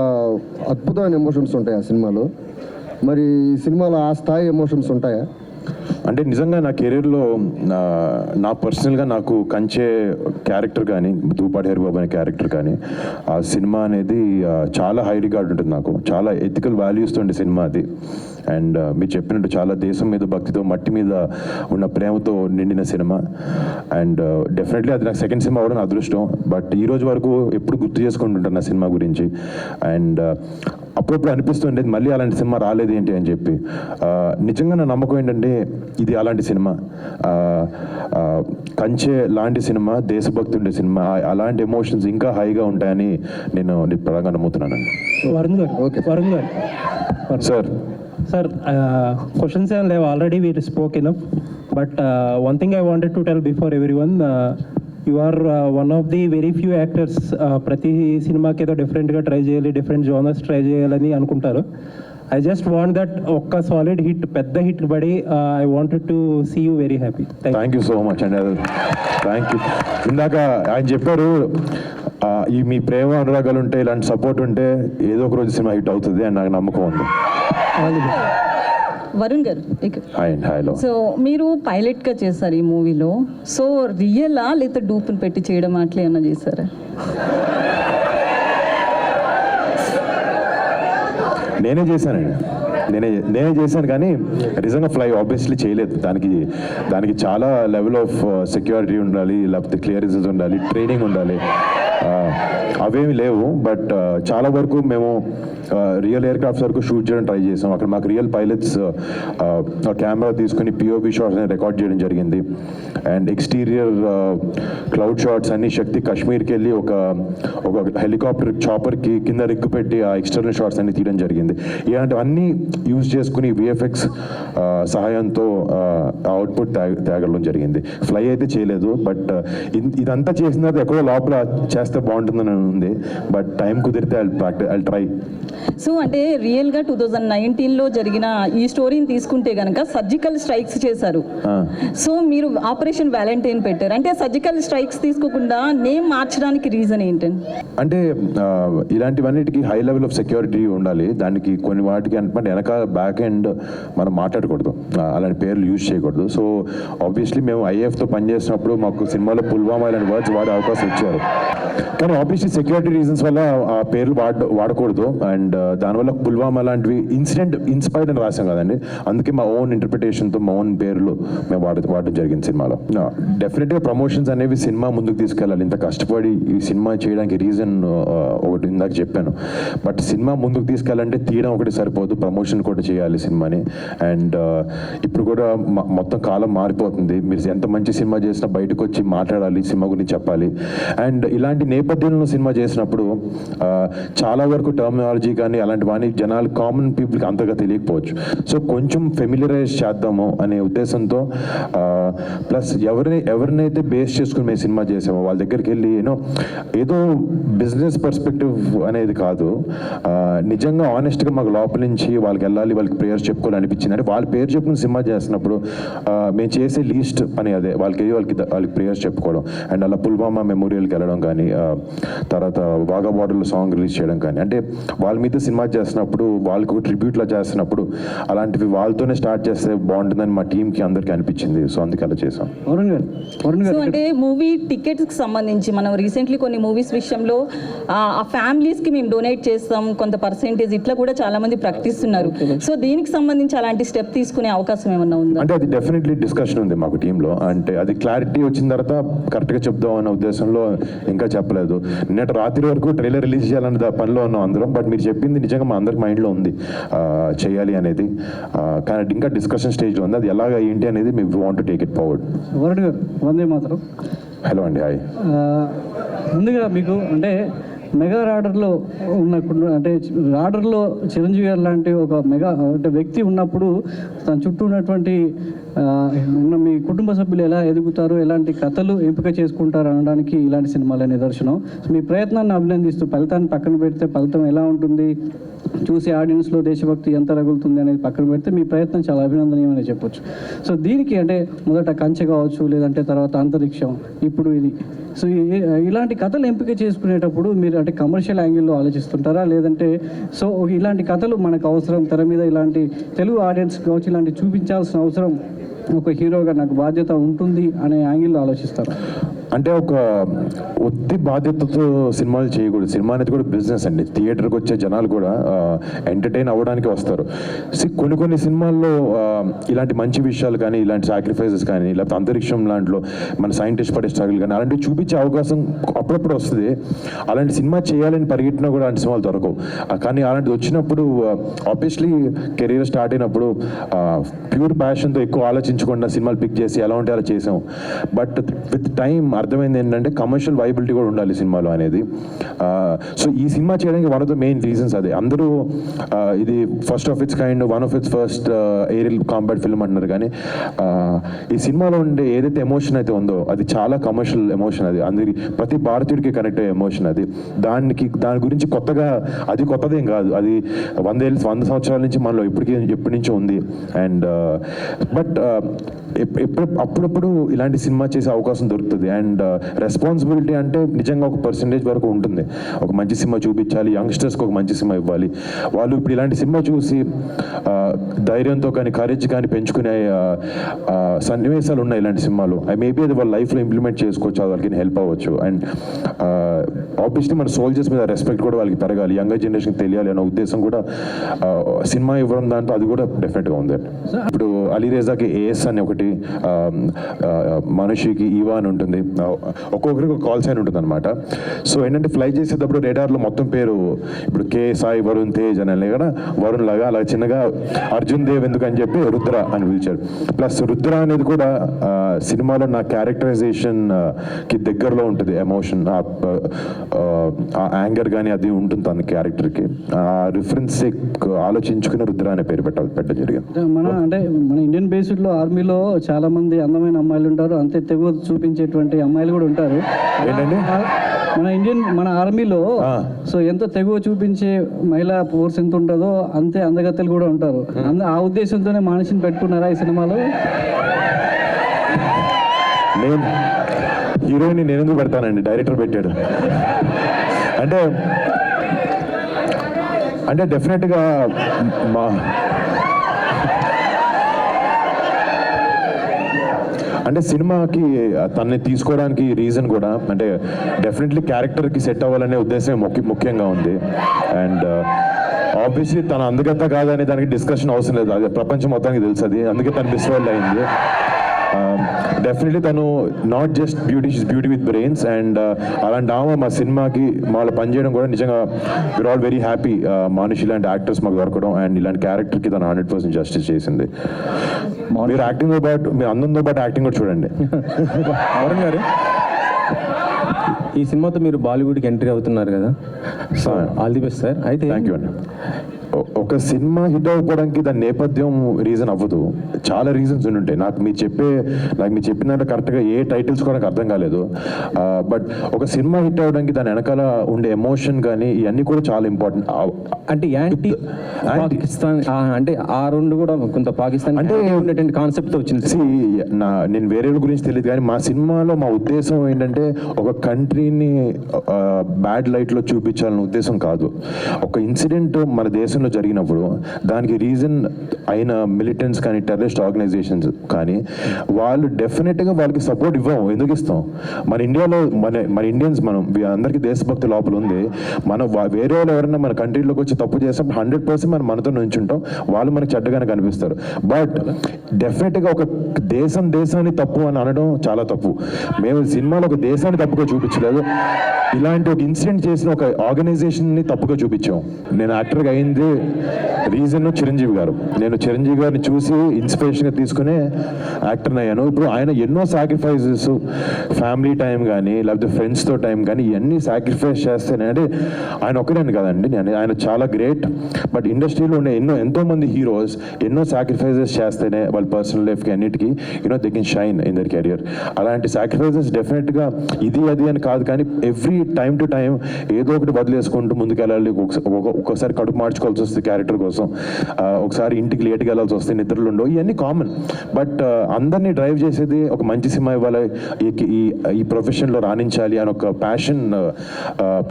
అద్భుతమైన ఎమోషన్స్ ఉంటాయి ఆ సినిమాలో. మరి ఈ సినిమాలో ఆ స్థాయి ఎమోషన్స్ ఉంటాయా? అంటే నిజంగా నా కెరీర్లో నా పర్సనల్గా నాకు కంచే క్యారెక్టర్ కానీ దూపాటి హరిబాబు అనే క్యారెక్టర్ కానీ ఆ సినిమా అనేది చాలా హై రికార్డ్ ఉంటుంది. నాకు చాలా ఎథికల్ వాల్యూస్తో ఉండే సినిమా అది. అండ్ మీరు చెప్పినట్టు చాలా దేశం మీద భక్తితో, మట్టి మీద ఉన్న ప్రేమతో నిండిన సినిమా. అండ్ డెఫినెట్లీ అది నాకు సెకండ్ సినిమా అవ్వడం అదృష్టం. బట్ ఈ రోజు వరకు ఎప్పుడు గుర్తు చేసుకుంటుంటాను నా సినిమా గురించి. అండ్ అప్పుడప్పుడు అనిపిస్తుండేది మళ్ళీ అలాంటి సినిమా రాలేదు ఏంటి అని చెప్పి. నిజంగా నా నమ్మకం ఏంటంటే ఇది అలాంటి సినిమా, కంచె లాంటి సినిమా, దేశభక్తి ఉండే సినిమా. అలాంటి ఎమోషన్స్ ఇంకా హైగా ఉంటాయని నేను ప్రధానంగా నమ్ముతున్నానండి. వరుణ్ గారు sir questions and have already we spoke enough, but one thing I wanted to tell before everyone, you are one of the very few actors ప్రతి సినిమాకి ఏదో డిఫరెంట్గా ట్రై చేయాలి, డిఫరెంట్ జోనర్స్ ట్రై చేయాలని అనుకుంటారు. I just want that ఒక్క solid hit, పెద్ద hit పడి I wanted to see you very happy. Thank you so much అండి. Thank you. ఇందాక ఆయన చెప్పారు ఈ మీ ప్రేమ అనురాగాలు ఉంటే, ఇలాంటి సపోర్ట్ ఉంటే ఏదో ఒక రోజు సినిమా హిట్ అవుతుంది అని నాకు నమ్మకం ఉంది. వరుణ్ గారు హాయ్ అండి. హాయ్లో. సో మీరు పైలట్గా చేశారు ఈ మూవీలో. సో రియలా లేదా డూపుని పెట్టి చేయడం అట్లా ఏమన్నా చేశారా? నేనే చేశానండి. నేనే చేశాను కానీ నిజంగా ఫ్లై ఆబ్వియస్లీ చేయలేదు. దానికి చాలా లెవెల్ ఆఫ్ సెక్యూరిటీ ఉండాలి, లేకపోతే క్లియరెన్సెస్ ఉండాలి, ట్రైనింగ్ ఉండాలి. అవేమి లేవు. బట్ చాలా వరకు మేము రియల్ ఎయిర్ క్రాఫ్ట్స్ వరకు షూట్ చేయడం ట్రై చేసాం. అక్కడ మాకు రియల్ పైలట్స్ కెమెరా తీసుకుని పిఓపి షాట్స్ అని రికార్డ్ చేయడం జరిగింది. అండ్ ఎక్స్టీరియర్ క్లౌడ్ షాట్స్ అన్ని శక్తి కాశ్మీర్కి వెళ్ళి ఒక హెలికాప్టర్ చాపర్కి కింద రిగ్గు పెట్టి ఆ ఎక్స్టర్నల్ షాట్స్ అన్ని తీయడం జరిగింది. ఇలాంటివన్నీ యూజ్ చేసుకుని విఎఫ్ఎక్స్ సహాయంతో అవుట్పుట్ తేగడం జరిగింది. ఫ్లై అయితే చేయలేదు. బట్ ఇదంతా చేసిన తర్వాత ఎక్కడో లోపల చేస్తే బాగుంటుందని ఉంది. బట్ టైం కుదిరితే ఐ ట్రై. సో అంటే రియల్గా 2019లో జరిగిన ఈ స్టోరీని తీసుకుంటే కనుక సర్జికల్ స్ట్రైక్స్ చేశారు. సో మీరు ఆపరేషన్ వ్యాలంటైన్ పెట్టారు. అంటే సర్జికల్ స్ట్రైక్స్ తీసుకోకుండా నేమ్ మార్చడానికి రీజన్ ఏంటండి? అంటే ఇలాంటివన్నిటికీ హై లెవెల్ ఆఫ్ సెక్యూరిటీ ఉండాలి. దానికి కొన్ని వాటికి అంటే వెనక బ్యాక్ ఎండ్ మనం మాట్లాడకూడదు, అలాంటి పేర్లు యూజ్ చేయకూడదు. సో ఆబ్వియస్లీ మేము ఐఏఎఫ్తో పనిచేసినప్పుడు మాకు సినిమాలో పుల్వామా ఇలాంటి వర్డ్స్ వాడే అవకాశం ఇచ్చారు. కానీ ఆబ్వియస్లీ సెక్యూరిటీ రీజన్స్ వల్ల ఆ పేర్లు వాడకూడదు. అండ్ దానివల్ల పుల్వామా లాంటివి ఇన్సిడెంట్ ఇన్స్పైర్డ్ అని రాసాం కదండి. అందుకే మా ఓన్ ఇంటర్ప్రిటేషన్తో మా ఓన్ పేర్లు మేము వాడడం జరిగింది సినిమాలో. డెఫినెట్గా ప్రమోషన్స్ అనేవి సినిమా ముందుకు తీసుకెళ్ళాలి. ఇంత కష్టపడి ఈ సినిమా చేయడానికి రీజన్ ఒకటి ఇందాక చెప్పాను. బట్ సినిమా ముందుకు తీసుకెళ్ళాలంటే తీయడం ఒకటి సరిపోదు, ప్రమోషన్ కూడా చేయాలి సినిమాని. అండ్ ఇప్పుడు కూడా మొత్తం కాలం మారిపోతుంది. మీరు ఎంత మంచి సినిమా చేసినా బయటకు వచ్చి మాట్లాడాలి, సినిమా గురించి చెప్పాలి. అండ్ ఇలాంటి నేపథ్యంలో సినిమా చేసినప్పుడు చాలా వరకు టర్మినాలజీ కానీ అలాంటివన్నీ జనాలు కామన్ పీపుల్కి అంతగా తెలియకపోవచ్చు. సో కొంచెం ఫెమిలియరైజ్ చేద్దాము అనే ఉద్దేశంతో ప్లస్ ఎవరినైతే బేస్ చేసుకుని మేము సినిమా చేసామో వాళ్ళ దగ్గరికి వెళ్ళి ఏదో బిజినెస్ పర్స్పెక్టివ్ అనేది కాదు, నిజంగా ఆనెస్ట్గా మాకు లోపల నుంచి వాళ్ళకి వెళ్ళాలి, వాళ్ళకి ప్రేయర్స్ చెప్పుకోవాలి అనిపించింది. అంటే వాళ్ళ పేరు చెప్పుకుని సినిమా చేస్తున్నప్పుడు మేము చేసే లీస్ట్ పని అదే, వాళ్ళకి ప్రేయర్స్ చెప్పుకోవడం. అండ్ అలా పుల్వామా మెమోరియల్కి వెళ్ళడం కానీ, తర్వాత వాఘా బార్డర్లో సాంగ్ రిలీజ్ చేయడం కానీ, అంటే వాళ్ళ మీద సినిమా చేస్తున్నప్పుడు వాళ్ళకు ట్రిబ్యూట్లా చేస్తున్నప్పుడు అలాంటివి వాళ్ళతోనే స్టార్ట్ చేస్తే బాగుంటుందని మా టీంకి అందరికీ అనిపించింది. సో అందుకే అలా చేసాం. సో అంటే మూవీ టికెట్స్కి సంబంధించి మనం రీసెంట్లీ కొన్ని మూవీస్ విషయంలో ఆ ఫ్యామిలీస్కి మేము డొనేట్ చేస్తాం కొంత పర్సెంటేజ్ ఇట్లా కూడా చాలా మంది ప్రకటిస్తున్నారు. సో దీనికి సంబంధించి అలాంటి స్టెప్ తీసుకునే అవకాశం ఏమన్నా ఉందా? అంటే అది డెఫినెట్లీ డిస్కషన్ ఉంది మాకు టీంలో. అంటే అది క్లారిటీ వచ్చిన తర్వాత కరెక్ట్గా చెప్దాం అన్న ఉద్దేశంలో ఇంకా చెప్పలేదు. నిన్నటి రాత్రి వరకు ట్రైలర్ రిలీజ్ చేయాలన్న పనిలో ఉన్నాం అందరం. బట్ మీరు చెప్పింది నిజంగా మా అందరికి మైండ్లో ఉంది చేయాలి అనేది. కానీ ఇంకా డిస్కషన్ స్టేజ్లో ఉంది. అది ఎలాగ ఏంటి అనేది me want to take it forward. Varun గారు వందే మాత్రం. హలో అండి. హాయ్. ముందుగా మీకు అంటే మెగా రాడర్లో ఉన్నప్పుడు, అంటే రాడర్లో చిరంజీవి గారు లాంటి ఒక మెగా అంటే వ్యక్తి ఉన్నప్పుడు తన చుట్టూ ఉన్నటువంటి మీ కుటుంబ సభ్యులు ఎలా ఎదుగుతారు, ఎలాంటి కథలు ఎంపిక చేసుకుంటారు అనడానికి ఇలాంటి సినిమాలే నిదర్శనం. మీ ప్రయత్నాన్ని అభినందిస్తూ ఫలితాన్ని పక్కన పెడితే ఫలితం ఎలా ఉంటుంది, చూసే ఆడియన్స్లో దేశభక్తి ఎంత రగులుతుంది అనేది పక్కన పెడితే మీ ప్రయత్నం చాలా అభినందనీయమని చెప్పొచ్చు. సో దీనికి అంటే మొదట కంచె కావచ్చు, లేదంటే తర్వాత అంతరిక్షం, ఇప్పుడు ఇది. సో ఇలాంటి కథలు ఎంపిక చేసుకునేటప్పుడు మీరు అంటే కమర్షియల్ యాంగిల్లో ఆలోచిస్తుంటారా, లేదంటే సో ఇలాంటి కథలు మనకు అవసరం, తెర మీద ఇలాంటి తెలుగు ఆడియన్స్ కావచ్చు ఇలాంటి చూపించాల్సిన అవసరం ఒక హీరోగా నాకు బాధ్యత ఉంటుంది అనే యాంగిల్లో ఆలోచిస్తారు? అంటే ఒక ఒత్తి బాధ్యతతో సినిమాలు చేయకూడదు. సినిమా అనేది కూడా బిజినెస్ అండి. థియేటర్కి వచ్చే జనాలు కూడా ఎంటర్టైన్ అవ్వడానికి వస్తారు. కొన్ని సినిమాల్లో ఇలాంటి మంచి విషయాలు కానీ, ఇలాంటి సాక్రిఫైసెస్ కానీ, లేకపోతే అంతరిక్షం లాంటిలో మన సైంటిస్ట్ పడే స్ట్రగుల్ కానీ అలాంటివి చూపించే అవకాశం అప్పుడప్పుడు వస్తుంది. అలాంటి సినిమా చేయాలని పరిగెట్టినా కూడా అలాంటి సినిమాలు దొరకవు. కానీ అలాంటిది వచ్చినప్పుడు ఆబ్వియస్లీ కెరీర్ స్టార్ట్ అయినప్పుడు ప్యూర్ ప్యాషన్తో ఎక్కువ ఆలోచించకుండా సినిమాలు పిక్ చేసి ఎలా ఉంటే అలా చేసాం. బట్ విత్ టైం అర్థమైంది ఏంటంటే కమర్షియల్ వైబిలిటీ కూడా ఉండాలి సినిమాలో అనేది. సో ఈ సినిమా చేయడానికి one of the main reasons అదే. అందరూ ఇది first of its kind, one of its first aerial combat film అంటున్నారు. కానీ ఈ సినిమాలో ఉండే ఏదైతే ఎమోషన్ అయితే ఉందో అది చాలా కమర్షియల్ ఎమోషన్. అది అందరికి ప్రతి భారతీయుడికి కనెక్ట్ అయ్యే ఎమోషన్ అది. దాని గురించి అది కొత్తదేం కాదు. అది 100 సంవత్సరాల నుంచి మనలో ఎప్పటి నుంచో ఉంది. అండ్ బట్ అప్పుడప్పుడు ఇలాంటి సినిమా చేసే అవకాశం దొరుకుతుంది. అండ్ రెస్పాన్సిబిలిటీ అంటే నిజంగా ఒక పర్సంటేజ్ వరకు ఉంటుంది. ఒక మంచి సినిమా చూపించాలి, యంగ్స్టర్స్కి ఒక మంచి సినిమా ఇవ్వాలి. వాళ్ళు ఇప్పుడు ఇలాంటి సినిమా చూసి ధైర్యంతో కానీ కరేజ్ కానీ పెంచుకునే సన్నివేశాలు ఉన్నాయి ఇలాంటి సినిమాలు. మేబీ అది వాళ్ళ లైఫ్లో ఇంప్లిమెంట్ చేసుకోవచ్చు, వాళ్ళకి హెల్ప్ అవ్వచ్చు. అండ్ ఆబ్వియస్లీ మన సోల్జర్స్ మీద రెస్పెక్ట్ కూడా వాళ్ళకి పెరగాలి, యంగర్ జనరేషన్కి తెలియాలి అనే ఉద్దేశం కూడా సినిమా ఇవ్వడం దాంట్లో అది కూడా డెఫినెట్గా ఉంది. ఇప్పుడు అలీరేజాకి ఏఎస్ అని ఒకటి, మనిషికి ఈవా అని ఉంటుంది, ఒక్కొక్కరికి ఒక కాల్ సైన్ ఉంటుంది అనమాట. సో ఏంటంటే ఫ్లై చేసేటప్పుడు రేడార్లో మొత్తం పేరు ఇప్పుడు కే సాయి వరుణ్ తేజ్ అని కదా, వరుణ్ లాగా అలా చిన్నగా అర్జున్ దేవ్ ఎందుకు అని చెప్పి రుద్ర అని పిలిచారు. ప్లస్ రుద్ర అనేది కూడా సినిమాలో నా క్యారెక్టరైజేషన్ కి దగ్గరలో ఉంటుంది. ఎమోషన్, ఆ యాంగర్ కానీ అది ఉంటుంది తన క్యారెక్టర్కి. ఆ రిఫరెన్స్ ఆలోచించుకుని రుద్ర అనే పేరు పెట్టడం జరిగింది. మన ఇండియన్ బేస్డ్లో ఆర్మీలో చాలా మంది అందమైన అమ్మాయిలు ఉంటారు, అంతే తెగువ చూపించేటువంటి అమ్మాయిలు కూడా ఉంటారు. ఏంటండి మన ఆర్మీలో సో ఎంత తెగువ చూపించే మహిళా ఫోర్స్ ఎంత ఉంటుందో అంతే అందగత్తెలు కూడా ఉంటారు. ఆ ఉద్దేశంతోనే మనిషిని పెట్టుకున్నారా ఈ సినిమాలో? నేను హీరోయిన్ నేను ఎందుకు పెడతానండి, డైరెక్టర్ పెట్టాడు. అంటే డెఫినెట్గా అంటే సినిమాకి తనని తీసుకోవడానికి రీజన్ కూడా అంటే డెఫినెట్లీ క్యారెక్టర్కి సెట్ అవ్వాలనే ఉద్దేశం ముఖ్యంగా ఉంది. అండ్ ఆబ్వియస్లీ తన అందగత్త కాదనే దానికి డిస్కషన్ అవసరం లేదు, అది ప్రపంచం మొత్తానికి తెలుసు. అది అందుకే తను మిస్ వరల్డ్ అయింది. డెఫినెట్లీ తను not just beauty, she's beauty with brains. And అలాంటి ఆమె మా సినిమాకి వాళ్ళు పనిచేయడం కూడా నిజంగా వీఆర్ ఆల్ వెరీ హ్యాపీ. మనిషి ఇలాంటి యాక్టర్స్ మాకు దొరకడం అండ్ ఇలాంటి క్యారెక్టర్కి తను 100% జస్టిస్ చేసింది. మీరు యాక్టింగ్తో పాటు, మీరు అందంతో పాటు యాక్టింగ్ కూడా చూడండి. వరుణ్ గారు, ఈ సినిమాతో మీరు బాలీవుడ్కి ఎంట్రీ అవుతున్నారు కదా, so all the best sir. అయితే థ్యాంక్ యూ అండి. ఒక సినిమా హిట్ అవ్వడానికి దాని నేపథ్యం రీజన్ అవ్వదు, చాలా రీజన్స్ ఉంటాయి. నాకు మీరు చెప్పినట్టు కరెక్ట్గా ఏ టైటిల్స్ కూడా నాకు అర్థం కాలేదు. బట్ ఒక సినిమా హిట్ అవ్వడానికి దాని వెనకాల ఉండే ఎమోషన్ కానీ ఇవన్నీ కూడా చాలా ఇంపార్టెంట్. అంటే యాంటీ పాకిస్తాన్ అంటే ఆ రెండు కూడా కొంత పాకిస్తాన్ అంటే ఉన్నటువంటి కాన్సెప్ట్తో వచ్చింది. నేను వేరే గురించి తెలియదు కానీ మా సినిమాలో మా ఉద్దేశం ఏంటంటే ఒక కంట్రీని బ్యాడ్ లైట్లో చూపించాలనే ఉద్దేశం కాదు. ఒక ఇన్సిడెంట్ మన దేశంలో జరిగినప్పుడు దానికి రీజన్ అయిన మిలిటెంట్స్ కానీ టెర్రరిస్ట్ ఆర్గనైజేషన్స్ కానీ వాళ్ళు డెఫినెట్గా వాళ్ళకి సపోర్ట్ ఇవ్వం. ఎందుకు ఇస్తాం? మన ఇండియాలో మన ఇండియన్స్ మనం అందరికీ దేశభక్తి లోపల ఉంది. మనం వేరే వాళ్ళు ఎవరైనా మన కంట్రీలోకి వచ్చి తప్పు చేసినప్పుడు 100% మనం మనతో నుంచుంటాం, వాళ్ళు మనకి చెడ్డగానే కనిపిస్తారు. బట్ డెఫినెట్గా ఒక దేశాన్ని తప్పు అని అనడం చాలా తప్పు. మేము సినిమాలో ఒక దేశాన్ని తప్పుగా చూపించలేదు, ఇలాంటి ఒక ఇన్సిడెంట్ చేసిన ఒక ఆర్గనైజేషన్ని తప్పుగా చూపించాం. నేను యాక్టర్గా అయింది రీజన్ చిరంజీవి గారు. నేను చిరంజీవి గారిని చూసి ఇన్స్పిరేషన్గా తీసుకునే యాక్టర్ని అయ్యాను. ఇప్పుడు ఆయన ఎన్నో సాక్రిఫైజెస్, ఫ్యామిలీ టైం కానీ లేకపోతే ఫ్రెండ్స్తో టైం కానీ ఇవన్నీ సాక్రిఫైస్ చేస్తేనే, అంటే ఆయన ఒక్కడని కదండి, ఆయన చాలా గ్రేట్. బట్ ఇండస్ట్రీలో ఉండే ఎంతోమంది హీరోస్ ఎన్నో సాక్రిఫైజెస్ చేస్తేనే వాళ్ళ పర్సనల్ లైఫ్కి అన్నిటికీ they can shine in their career. అలాంటి సాక్రిఫైజెస్ డెఫినెట్గా ఇది అది అని కాదు, కానీ ఎవ్రీ టైం టు టైం ఏదో ఒకటి వదిలేసుకుంటూ ముందుకెళ్ళాలి. ఒక్కొక్కసారి కడుపు మార్చుకోవాల్సి వస్తుంది క్యారెక్టర్ కోసం, ఒకసారి ఇంటికి లేట్గా వెళ్ళాల్సి వస్తే నిద్రలు ఉండవు, ఇవన్నీ కామన్. బట్ అందరినీ డ్రైవ్ చేసేది ఒక మంచి సినిమా ఇవ్వాలి, ఈ ప్రొఫెషన్లో రాణించాలి అని ఒక ప్యాషన్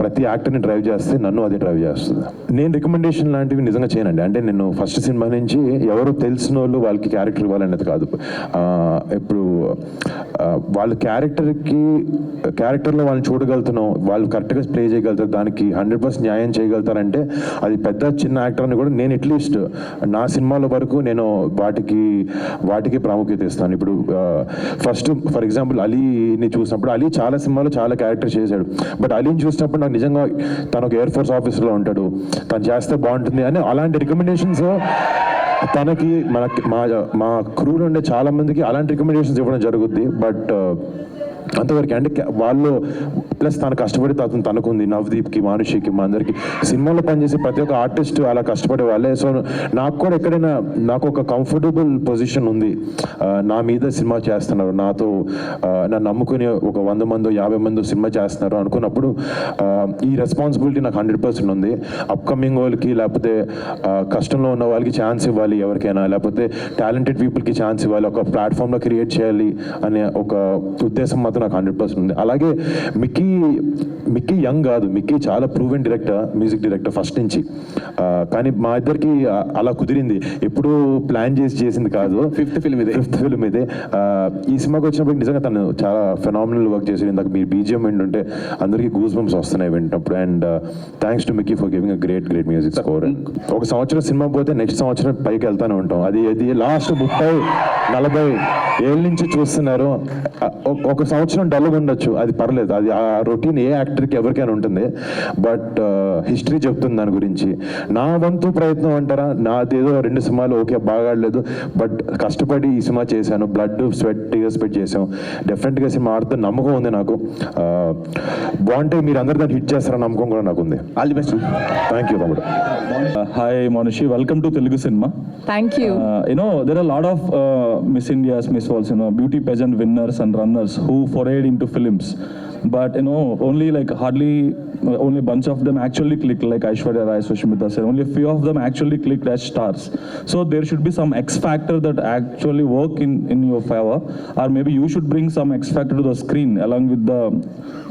ప్రతి యాక్టర్ని డ్రైవ్ చేస్తే నన్ను అది డ్రైవ్ చేస్తుంది. నేను రికమెండేషన్ లాంటివి నిజంగా చేయనండి. అంటే నేను ఫస్ట్ సినిమా నుంచి ఎవరు తెలిసిన వాళ్ళు వాళ్ళకి క్యారెక్టర్ ఇవ్వాలనేది కాదు. ఇప్పుడు వాళ్ళ క్యారెక్టర్లో వాళ్ళని చూడగలుగుతున్నాం, వాళ్ళు కరెక్ట్గా ప్లే చేయగలుగుతారు, దానికి 100% న్యాయం చేయగలుగుతారంటే అది పెద్ద చిన్న యాక్టర్ అని కూడా నేను అట్లీస్ట్ నా సినిమాల వరకు నేను వాటికి ప్రాముఖ్యత ఇస్తాను. ఇప్పుడు ఫస్ట్ ఫర్ ఎగ్జాంపుల్ అలీని చూసినప్పుడు అలీ చాలా సినిమాలో చాలా క్యారెక్టర్ చేశాడు. బట్ అలీని చూసినప్పుడు నాకు నిజంగా తను ఒక ఎయిర్ ఫోర్స్ ఆఫీసర్లో ఉంటాడు, తను చేస్తే బాగుంటుంది అని అలాంటి రికమెండేషన్స్ తనకి మా క్రూలో ఉండే చాలా మందికి అలాంటి రికమెండేషన్స్ ఇవ్వడం జరుగుద్ది. బట్ అంతవరకు అంటే వాళ్ళు ప్లస్ తను కష్టపడి తనకుంది, నవదీప్కి, మానుషికి, మా అందరికి సినిమాలో పనిచేసే ప్రతి ఒక్క ఆర్టిస్ట్ అలా కష్టపడే వాళ్ళే. సో నాకు కూడా ఎక్కడైనా నాకు ఒక కంఫర్టబుల్ పొజిషన్ ఉంది, నా మీద సినిమా చేస్తున్నారు, నన్ను నమ్ముకుని ఒక 100 మందో 50 మందో సినిమా చేస్తున్నారు అనుకున్నప్పుడు ఈ రెస్పాన్సిబిలిటీ నాకు 100% ఉంది. అప్కమింగ్ వాళ్ళకి లేకపోతే కష్టంలో ఉన్న వాళ్ళకి ఛాన్స్ ఇవ్వాలి, ఎవరికైనా లేకపోతే టాలెంటెడ్ పీపుల్కి ఛాన్స్ ఇవ్వాలి, ఒక ప్లాట్ఫామ్లో క్రియేట్ చేయాలి అనే ఒక ఉద్దేశం మాత్రం నాకు 100% ఉంది. అలాగే మిక్కీ యంగ్ కాదు, మిక్కీ చాలా proven director, music director first నుంచి. కానీ మా ఇద్దరికి అలా కుదిరింది, ఎప్పుడు ప్లాన్ చేసింది కాదు. ఫిఫ్త్ ఫిల్మ్ ఇదే. ఈ సినిమాకి వచ్చినప్పుడు నిజంగా తను చాలా ఫెనామినల్ వర్క్ చేసి ఇందాక మీరు బీజిఎం వింటుంటే అందరికీ గూస్ బంప్స్ వస్తున్నాయి వింటున్నప్పుడు. And thanks to Mickey for giving a great music score. ఒక సంవత్సరం సినిమా పోతే నెక్స్ట్ సంవత్సరం పైకి వెళ్తానే ఉంటాం. అది లాస్ట్ 30-40 ఏళ్ళ నుంచి చూస్తున్నారు. ఒక సంవత్సరం డల్గా ఉండొచ్చు, అది పర్లేదు, అది ఆ రొటీన్ ఏ యాక్టర్కి ఎవరికైనా ఉంటుంది. బట్ హిస్టరీ చెప్తుంది దాని గురించి. నా వంతు ప్రయత్నం అంటారా, నాదేదో 2 సినిమాలు ఓకే బాగా ఆడలేదు, బట్ కష్టపడి ఈ సినిమా చేశాను, బ్లడ్ స్వెట్ టీయర్స్ పెట్టి చేసాం. డెఫినెట్గా సినిమా ఆడుతున్న నమ్మకం ఉంది నాకు. బాగుంటే మీరు అందరు దాన్ని హిట్ చేస్తారని నమ్మకం కూడా నాకు ఉంది. All the best. Thank you తమ్ముడు. Hi Manushi, welcome to Telugu cinema. Thank you. There are a lot of Miss Indias, Miss Worlds, beauty pageant winners and runners who forayed into films. But only like hardly only a bunch of them actually clicked, like Aishwarya Rai, Sushmita Sen. Only a few of them actually clicked as stars. So there should be some X factor that actually work in your favor, or maybe you should bring some X factor to the screen along with the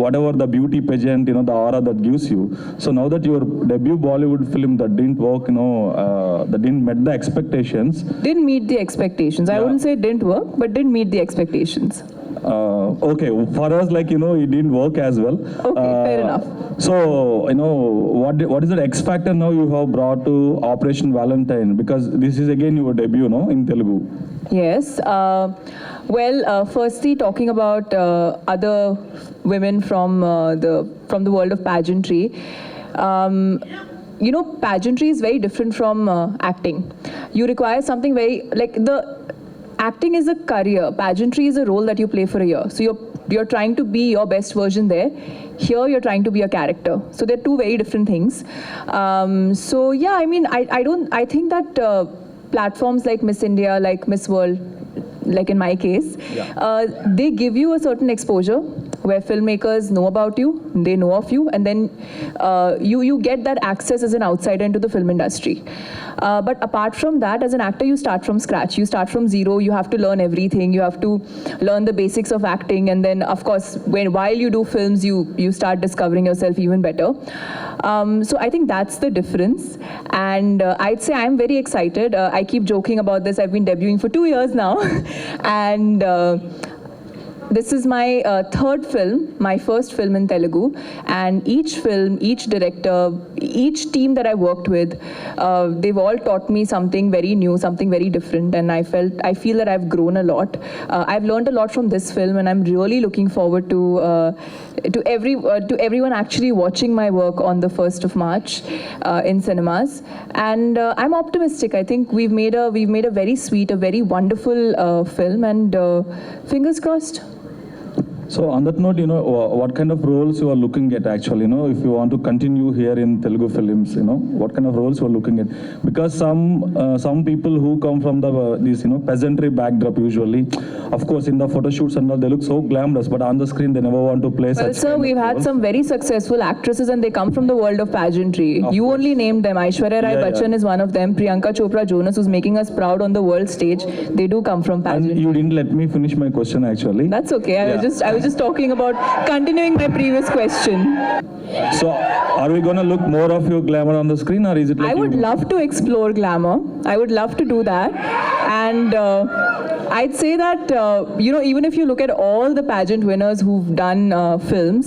whatever the beauty pageant, the aura that gives you. So now that your debut Bollywood film that didn't work, that didn't meet the expectations. Didn't meet the expectations. I wouldn't say it didn't work, but didn't meet the expectations. Okay, for us, like it didn't work as well. Okay, fair enough. So what is the X factor now you have brought to Operation Valentine, because this is again your debut, in Telugu? Yes. Firstly, talking about other women from the world of pageantry. Pageantry is very different from acting. You require something very acting is a career. Pageantry is a role that you play for a year. So you're trying to be your best version there. Here you're trying to be a character. So they're two very different things. I think that platforms like Miss India, like Miss World, like in my case, they give you a certain exposure where filmmakers know about you, they know of you, and then you get that access as an outsider into the film industry. But apart from that, as an actor, you start from scratch. You start from zero. You have to learn everything. You have to learn the basics of acting, and then, of course, while you do films, you start discovering yourself even better. So I think that's the difference. And I'd say I'm very excited. I keep joking about this. I've been debuting for 2 years now, and this is my third film, my first film in Telugu, and each film, each director, each team that I worked with, they've all taught me something very new, something very different, and I feel that I've grown a lot. I've learned a lot from this film, and I'm really looking forward to everyone actually watching my work on the 1st of March in cinemas. And I'm optimistic. I think we've made a very sweet, a very wonderful film, and fingers crossed. So on that note, what kind of roles you are looking at actually, if you want to continue here in Telugu films, what kind of roles you are looking at? Because some people who come from this, peasantry backdrop usually, of course, in the photo shoots and all, they look so glamorous, but on the screen, they never want to play Well, such sir, kind of we've had roles. some very successful actresses and they come from the world of pageantry. You only named them. Aishwarya Rai Yeah, Bachchan is one of them. Priyanka Chopra Jonas, who's making us proud on the world stage. They do come from And pageantry. you didn't let me finish my question actually. That's okay. I Yeah. was just talking about continuing my previous question. So are we going to look more of your glamour on the screen, or is it like I would you- love to explore glamour. I would love to do that. And I'd say that, even if you look at all the pageant winners who've done films,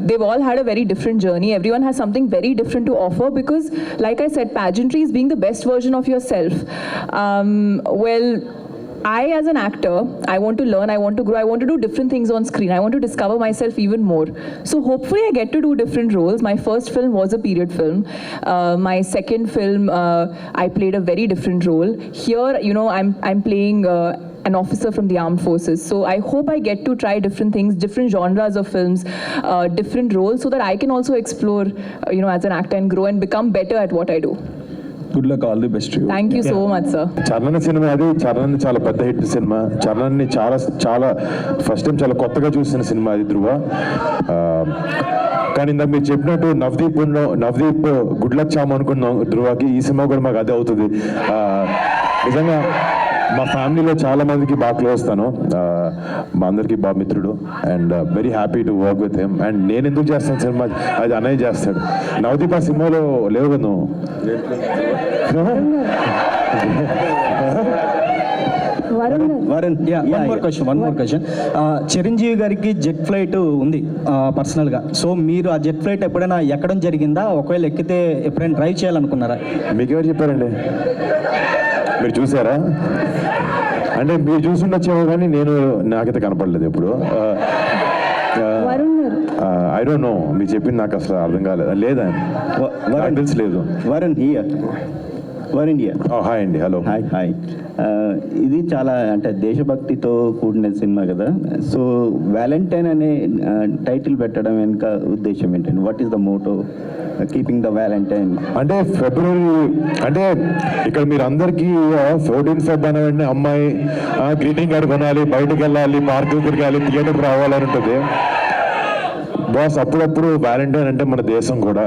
they've all had a very different journey. Everyone has something very different to offer because, like I said, pageantry is being the best version of yourself. I, as an actor, I want to learn, I want to grow, I want to do different things on screen. I want to discover myself even more. So hopefully I get to do different roles. My first film was a period film. My second film, I played a very different role. Here, I'm playing an officer from the armed forces. So I hope I get to try different things, different genres of films, different roles, so that I can also explore, as an actor and grow and become better at what I do. Good luck, all the best to you. Thank you so much, sir. Charan cinema అది చరణ్ చాలా పెద్ద hit cinema. చరణ్ని చాలా first time చాలా కొత్తగా చూసిన cinema అది ధ్రువ. కానీ ఇందాక మీరు చెప్పినట్టు నవదీప్ గుడ్ లక్ చామ్ అనుకున్నాం ధ్రువకి. ఈ సినిమా కూడా మాకు అదే అవుతుంది. నిజంగా మా ఫ్యామిలీలో చాలా మందికి బాగా క్లోజ్ తను, మా అందరికి బాగా మిత్రుడు. And very happy to work with him. And నేను ఎందుకు చేస్తాను సినిమా, అది అన్నయ్య చేస్తాడు. నవదీప్ ఆ సినిమాలో లేవు కదా నువ్వు? Varun, one more question. Chiranjeevi గారికి జెట్ ఫ్లైట్ ఉంది పర్సనల్గా. సో మీరు ఆ జెట్ ఫ్లైట్ ఎప్పుడైనా ఎక్కడం జరిగిందా? ఒకవేళ ఎక్కితే ఎప్పుడైనా డ్రైవ్ చేయాలనుకున్నారా? మీకెవరు చెప్పారండి? మీరు చూసారా? అంటే మీరు చూసుండొచ్చేమో కానీ నాకైతే కనపడలేదు ఎప్పుడు. ఐ డోంట్ నో, మీరు చెప్పింది నాకు అసలు అర్థం కాలేదు. లేదా నాకు తెలుసులేదు. వరుణ్ హియర్. హాయ్ అండి. హలో. హాయ్. ఇది చాలా అంటే దేశభక్తితో కూడిన సినిమా కదా. సో వ్యాలంటైన్ అనే టైటిల్ పెట్టడం వెనుక ఉద్దేశం ఏంటండి? What is the motto keeping the Valentine? అంటే ఫిబ్రవరి అంటే ఇక్కడ మీరు అందరికీ 14 ఫెబ్ అనే వెంటనే అమ్మాయి గ్రీటింగ్ కార్డు కొనాలి, బయటకు వెళ్ళాలి, పార్కులు తిరగాలి, థియేటర్కి రావాలని ఉంటుంది. బాస్ అప్పుడప్పుడు వ్యాలంటైన్ అంటే మన దేశం కూడా,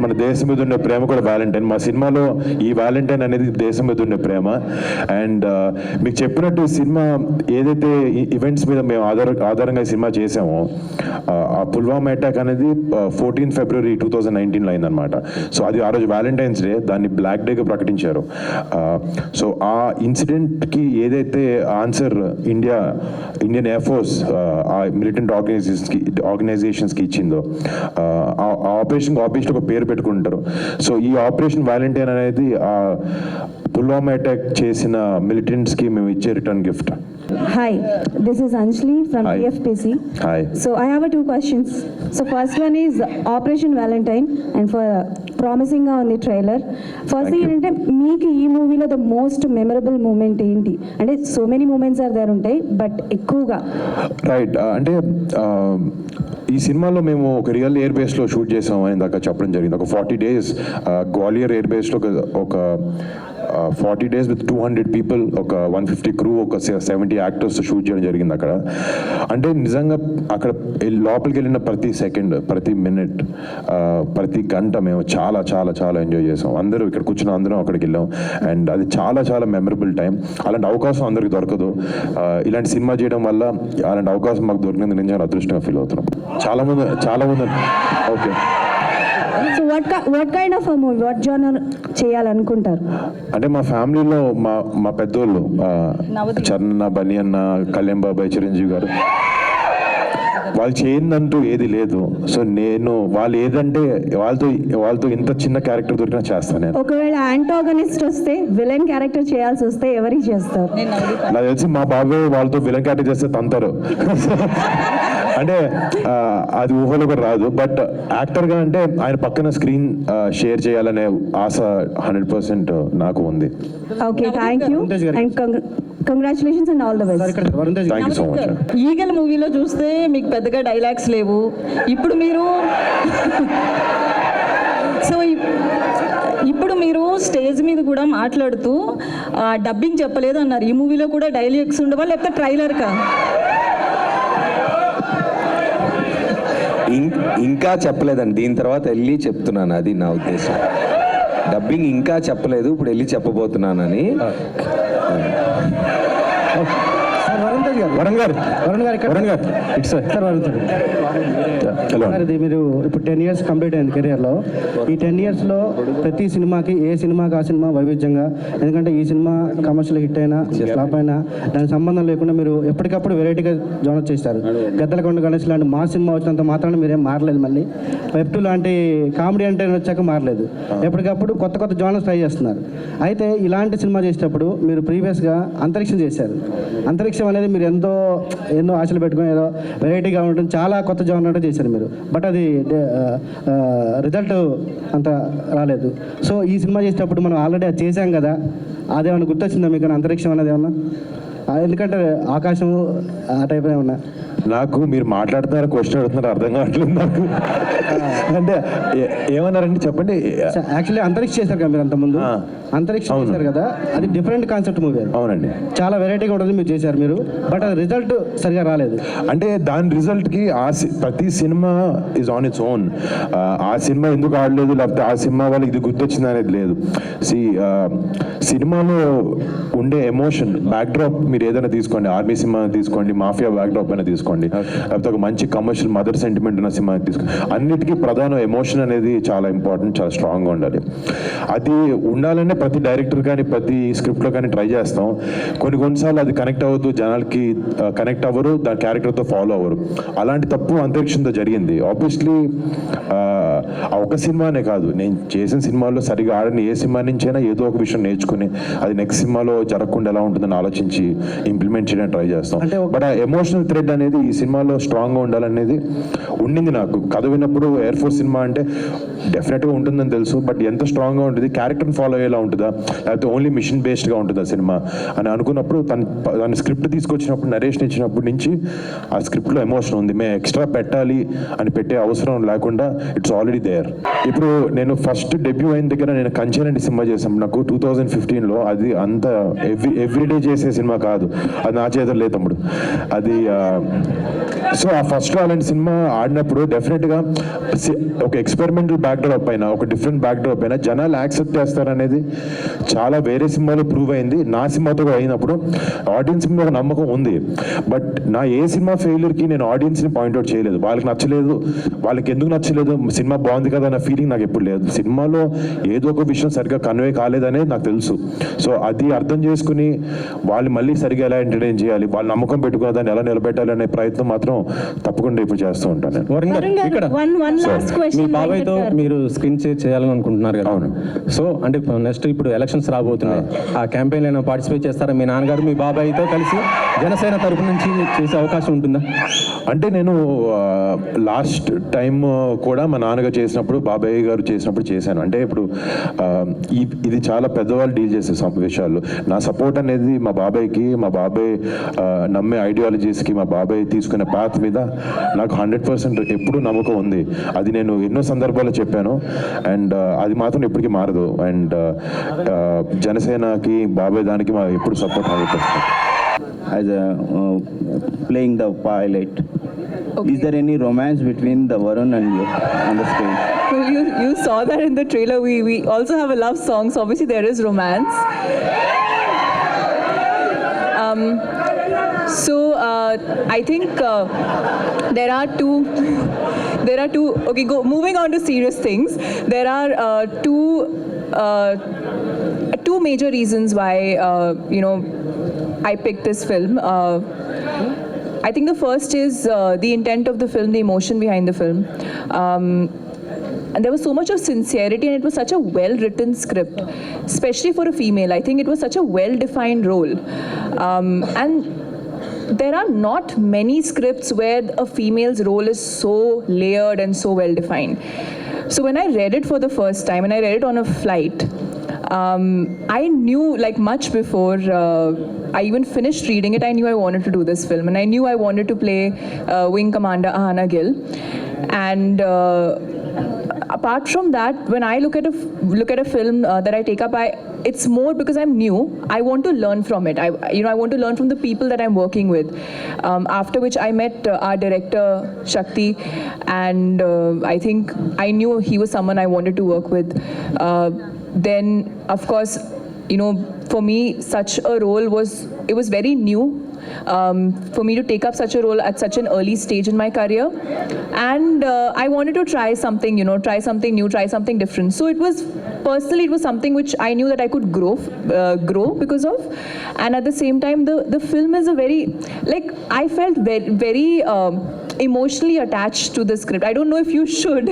మన దేశం మీద ఉండే ప్రేమ కూడా వ్యాలంటైన్. మా సినిమాలో ఈ వ్యాలంటైన్ అనేది దేశం మీద ఉండే ప్రేమ. అండ్ మీకు చెప్పినట్టు ఈ సినిమా ఏదైతే ఈవెంట్స్ మీద మేము ఆధారంగా ఈ సినిమా చేసామో, ఆ పుల్వామా అటాక్ అనేది 14 ఫిబ్రవరి 2019లో అయిందనమాట. సో అది ఆ రోజు వ్యాలంటైన్స్ డే, దాన్ని బ్లాక్ డేగా ప్రకటించారు. సో ఆ ఇన్సిడెంట్కి ఏదైతే ఆన్సర్ ఇండియన్ ఎయిర్ ఫోర్స్ ఆ మిలిటెంట్ ఆర్గనైజేషన్స్కి ఇచ్చిందో, ఆ ఆపరేషన్ ఆబ్వియస్లీ ఒక పేరు పెట్టుకుంటారు. సో ఈ ఆపరేషన్ వ్యాలంటైన్ అనేది ఆ పుల్వామా అటాక్ చేసిన మిలిటెంట్స్కి మేము ఇచ్చే return gift. Hi, this is Anjali from Hi. TFPC. Hi. So I have two questions. So first one is Operation Valentine, and for promising on the trailer. First thing ఏంటంటే మీకు ఈ మూవీలో the most memorable moment ఏంటి? అంటే so many moments are there ఉంటాయి, but ఎక్కువగా right. అంటే ఈ సినిమాలో మేము ఒక రియల్ ఎయిర్ బేస్లో షూట్ చేసాం అని దాకా చెప్పడం జరిగింది. ఒక 40 days గ్వాలియర్ ఎయిర్ బేస్లో ఒక 40 days with 200 people, ఒక 150 crew, ఒక 70 actors షూట్ చేయడం జరిగింది అక్కడ. అంటే నిజంగా అక్కడ లోపలికి వెళ్ళిన ప్రతి సెకండ్, ప్రతి మినిట్, ప్రతి గంట మేము చాలా చాలా చాలా ఎంజాయ్ చేసాం. అందరూ ఇక్కడ కూర్చున్న అందరం అక్కడికి వెళ్ళాం. అండ్ అది చాలా చాలా మెమరబుల్ టైం. అలాంటి అవకాశం అందరికి దొరకదు. ఇలాంటి సినిమా చేయడం వల్ల అలాంటి అవకాశం మాకు దొరికినందుకు నేను చాలా అదృష్టంగా ఫీల్ అవుతున్నాం. చాలా మంది okay. So what kind of movie, what genre చేయాలనుకుంటారు? అంటే మా ఫ్యామిలీలో మా పెద్దోళ్ళు చరణ్, బన్నీ అన్న, కళ్యాణ్ బాబాయ్, చిరంజీవి గారు, వాళ్ళు చేయందంటూ ఏది లేదు. సో నేను వాళ్ళు ఏదంటే వాళ్ళతో ఇంత చిన్న క్యారెక్టర్ దొరికినా చేస్తాను నేను. ఒకవేళ యాంటాగనిస్ట్ వస్తే, విలన్ క్యారెక్టర్ చేయాల్సి వస్తే ఎవరికి చేస్తారు? నాకు తెలిసి మా బాబాయ్ వాళ్ళతో విలన్ క్యారెక్టర్ చేస్తే తంతారు. అంటే అది ఊహలో కూడా రాదు. బట్ యాక్టర్గా అంటే ఆయన పక్కన స్క్రీన్ షేర్ చేయాలనే ఆశ 100% నాకు ఉంది. Okay, thank you and congratulations and all the best. Thank you so much. Eagle మూవీలో చూస్తే మీకు పెద్దగా డైలాగ్స్ లేవు. ఇప్పుడు మీరు ఇప్పుడు మీరు స్టేజ్ మీద కూడా మాట్లాడుతూ డబ్బింగ్ చెప్పలేదు అన్నారు. ఈ మూవీలో కూడా డైలాగ్స్ ఉండవా లేకపోతే ట్రైలర్కా? ఇంకా చెప్పలేదండి, దీని తర్వాత వెళ్ళి చెప్తున్నాను, అది నా ఉద్దేశం. డబ్బింగ్ ఇంకా చెప్పలేదు, ఇప్పుడు వెళ్ళి చెప్పబోతున్నానని. వరుణ్ గారు ఇట్స్ సార్ వరుణ్ సార్, ఇది మీరు ఇప్పుడు 10 years కంప్లీట్ అయింది కెరియర్లో. ఈ 10 yearsలో ప్రతి సినిమాకి ఏ సినిమాకి ఆ సినిమా వైవిధ్యంగా, ఎందుకంటే ఈ సినిమా కమర్షియల్ హిట్ అయినా ఫ్లాప్ అయినా దానికి సంబంధం లేకుండా మీరు ఎప్పటికప్పుడు వెరైటీగా జోనర్ చేస్తారు. గద్దలకొండ గణేష్ లాంటి మా సినిమా వచ్చినంత మాత్రాన మీరేం మారలేదు. మళ్ళీ వెబ్ 2 లాంటి కామెడీ అంటే వచ్చాక మారలేదు. ఎప్పటికప్పుడు కొత్త కొత్త జోనర్స్ ట్రై చేస్తున్నారు. అయితే ఇలాంటి సినిమా చేసేటప్పుడు మీరు ప్రీవియస్గా అంతరిక్షం చేశారు. అంతరిక్షం అనేది మీరు ఎన్నో ఆశలు పెట్టుకుని ఏదో వెరైటీగా ఉంటుంది, చాలా కొత్త జోనర్ చేశారు మీరు. బట్ అది రిజల్ట్ అంత రాలేదు. సో ఈ సినిమా చేసేటప్పుడు మనం ఆల్రెడీ అది చేశాం కదా, అదేమన్నా గుర్తొచ్చిందా మీకు అంతరిక్షం అనేది ఏమన్నా? ఎందుకంటే ఆకాశం ఆ టైప్ ఏమన్నా? నాకు మీరు మాట్లాడుతున్నారు, క్వశ్చన్ అడుగుతున్నారు, అర్థం కావట్లేదు నాకు. అంటే ఏమన్నారండి చెప్పండి. యాక్చువల్లీ అంతరిక్ష చేశారు కదా మీరు అంతకుముందు, అంతరిక్షం చేశారు కదా, అది డిఫరెంట్ కాన్సెప్ట్ మూవీ. అవునండి, చాలా వెరైటీగా ఉంటుంది మీరు చేశారు మీరు, బట్ అది రిజల్ట్ సరిగా రాలేదు. అంటే దాని రిజల్ట్కి ప్రతి cinema is on its own. ఆ సినిమా ఎందుకు ఆడలేదు, లేకపోతే ఆ సినిమా వాళ్ళకి ఇది గుర్తొచ్చింది అనేది లేదు. సినిమాలో ఉండే ఎమోషన్ బ్యాక్డ్రాప్ మీరు ఏదైనా తీసుకోండి, ఆర్మీ సినిమా తీసుకోండి, మాఫియా బ్యాక్డ్రాప్ అయినా తీసుకోండి, లేకపోతే ఒక మంచి కమర్షియల్ మదర్ సెంటిమెంట్ ఉన్న సినిమా తీసుకోండి, అన్నిటికీ ప్రధాన ఎమోషన్ అనేది చాలా ఇంపార్టెంట్, చాలా స్ట్రాంగ్గా ఉండాలి. అది ఉండాలనే ప్రతి డైరెక్టర్ కానీ ప్రతి స్క్రిప్ట్లో కానీ ట్రై చేస్తాం. కొన్నిసార్లు అది కనెక్ట్ అవ్వదు, జనాలకి కనెక్ట్ అవ్వరు, దాని క్యారెక్టర్తో ఫాలో అవ్వరు. అలాంటి తప్పు అంతరిక్షంతో జరిగింది. ఆబ్వియస్లీ ఒక సినిమానే కాదు, నేను చేసిన సినిమాల్లో సరిగా ఆడని ఏ సినిమా నుంచైనా ఏదో ఒక విషయం నేర్చుకుని అది నెక్స్ట్ సినిమాలో జరగకుండా ఎలా ఉంటుందని ఆలోచించి ఇంప్లిమెంట్ చేయడానికి ట్రై చేస్తాం. బట్ ఆ ఎమోషనల్ థ్రెడ్ అనేది ఈ సినిమాలో స్ట్రాంగ్గా ఉండాలనేది ఉండింది నాకు. కథ విన్నప్పుడు ఎయిర్ ఫోర్స్ సినిమా అంటే డెఫినెట్గా ఉంటుందని తెలుసు, బట్ ఎంత స్ట్రాంగ్గా ఉంటుంది, క్యారెక్టర్ని ఫాలో అయ్యేలా ఉంటుందా, లేకపోతే ఓన్లీ మిషన్ బేస్డ్గా ఉంటుందా సినిమా అని అనుకున్నప్పుడు తన స్క్రిప్ట్ తీసుకొచ్చినప్పుడు, నరేషన్ ఇచ్చినప్పటి నుంచి ఆ స్క్రిప్ట్లో ఎమోషన్ ఉంది. మేము ఎక్స్ట్రా పెట్టాలి అని పెట్టే అవసరం లేకుండా ఇట్స్ ఆల్రెడీ దేర్. ఇప్పుడు నేను ఫస్ట్ డెబ్యూ అయిన దగ్గర నేను కంచెలంటి సినిమా చేసాం నాకు 2015లో. అది అంత ఎవ్రీడే చేసే సినిమా కాదు, అది నా చేతులు లేదు తమ్ముడు అది. సో ఆ ఫస్ట్ అలాంటి సినిమా ఆడినప్పుడు డెఫినెట్గా ఒక ఎక్స్పెరిమెంటల్ బ్యాక్డ్రాప్ పైన, ఒక డిఫరెంట్ బ్యాక్డ్రాప్ పైన జనాలు యాక్సెప్ట్ చేస్తారనేది చాలా వేరే సినిమాలో ప్రూవ్ అయింది. నా సినిమాతో అయినప్పుడు ఆడియన్స్ మీద ఒక నమ్మకం ఉంది. బట్ నా ఏ సినిమా ఫెయిల్యూర్కి నేను ఆడియన్స్ని పాయింట్అవుట్ చేయలేదు. వాళ్ళకి నచ్చలేదు, వాళ్ళకి ఎందుకు నచ్చలేదు, సినిమా బాగుంది కదా అన్న ఫీలింగ్ నాకు ఎప్పుడు లేదు. సినిమాలో ఏదో ఒక విషయం సరిగ్గా కన్వే కాలేదనేది నాకు తెలుసు. సో అది అర్థం చేసుకుని వాళ్ళు మళ్ళీ సరిగ్గా ఎలా ఎంటర్టైన్ చేయాలి, వాళ్ళు నమ్మకం పెట్టుకున్న దాన్ని ఎలా నిలబెట్టాలి అనే ప్రయత్నం మాత్రం తప్పకుండా ఇప్పుడు చేస్తూ ఉంటాను. మీ బాబాయ్తో మీరు స్క్రీన్ షేర్ చేయాలని అనుకుంటున్నారు కదా? అవును. సో అంటే నెక్స్ట్ ఇప్పుడు ఎలక్షన్స్ రాబోతున్నాయి, ఆ క్యాంపెయిన్ లో పార్టిసిపేట్ చేస్తారా? మీ నాన్నగారు మీ బాబాయ్తో కలిసి జనసేన తరపు నుంచి చేసే అవకాశం ఉంటుందా? అంటే నేను లాస్ట్ టైం కూడా మా నాన్నగారు చేసినప్పుడు, బాబాయ్ గారు చేసినప్పుడు చేశాను. అంటే ఇప్పుడు ఇది చాలా పెద్దవాళ్ళు డీల్ చేసే విషయాలు. నా సపోర్ట్ అనేది మా బాబాయ్కి, మా బాబాయ్ నమ్మే ఐడియాలజీస్కి, మా బాబాయ్ తీసుకునే పాత్ మీద నాకు 100% ఎప్పుడూ నమ్మకం ఉంది. అది నేను ఎన్నో సందర్భాల్లో చెప్పాను, అండ్ అది మాత్రం ఎప్పటికీ మారదు. అండ్ జనసేనకి, బాబాయ్ దానికి మా ఎప్పుడు support 100%. As playing the pilot, okay. Is there any romance between the Varun and you on the screen? Well, you saw that in the trailer. We also have a love song, so obviously there is romance. I think there are two. Okay, moving on to serious things. There are two major reasons why I picked this film. I think the first is the intent of the film, the emotion behind the film. And there was so much of sincerity, and it was such a well-written script, especially for a female. I think it was such a well-defined role. And there are not many scripts where a female's role is so layered and so well defined. So when I read it for the first time, and I read it on a flight, I knew, like, much before I even finished reading it, I knew I wanted to do this film, and I knew I wanted to play Wing Commander Ahana Gill. And apart from that, when I look at a film that I take up, it's more because I'm new. I want to learn from it. I want to learn from the people that I'm working with. After which I met our director Shakti, and I think I knew he was someone I wanted to work with. Then, of course, for me, such a role was very new. For me to take up such a role at such an early stage in my career, and I wanted to try something new, try something different. So it was something which I knew that I could grow because of, and at the same time, the film is a very, like, I felt very emotionally attached to the script. I don't know if you should,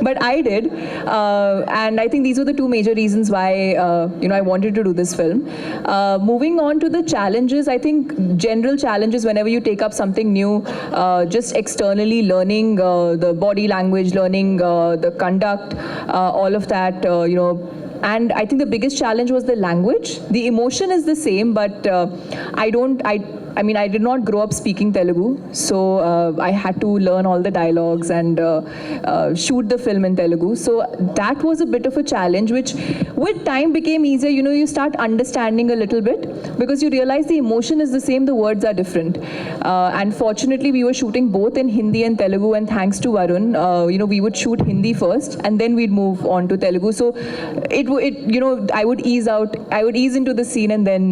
but I did, and I think these were the two major reasons why I wanted to do this film. Moving on to the challenges, I think general challenges whenever you take up something new, just externally learning the body language, learning the conduct, all of that, and I think the biggest challenge was the language. The emotion is the same, but I did not grow up speaking Telugu, so I had to learn all the dialogues and shoot the film in Telugu. So that was a bit of a challenge, which with time became easier. You start understanding a little bit because you realize the emotion is the same, the words are different. And fortunately, we were shooting both in Hindi and Telugu, and thanks to Varun, we would shoot Hindi first and then we'd move on to Telugu. So I would ease into the scene and then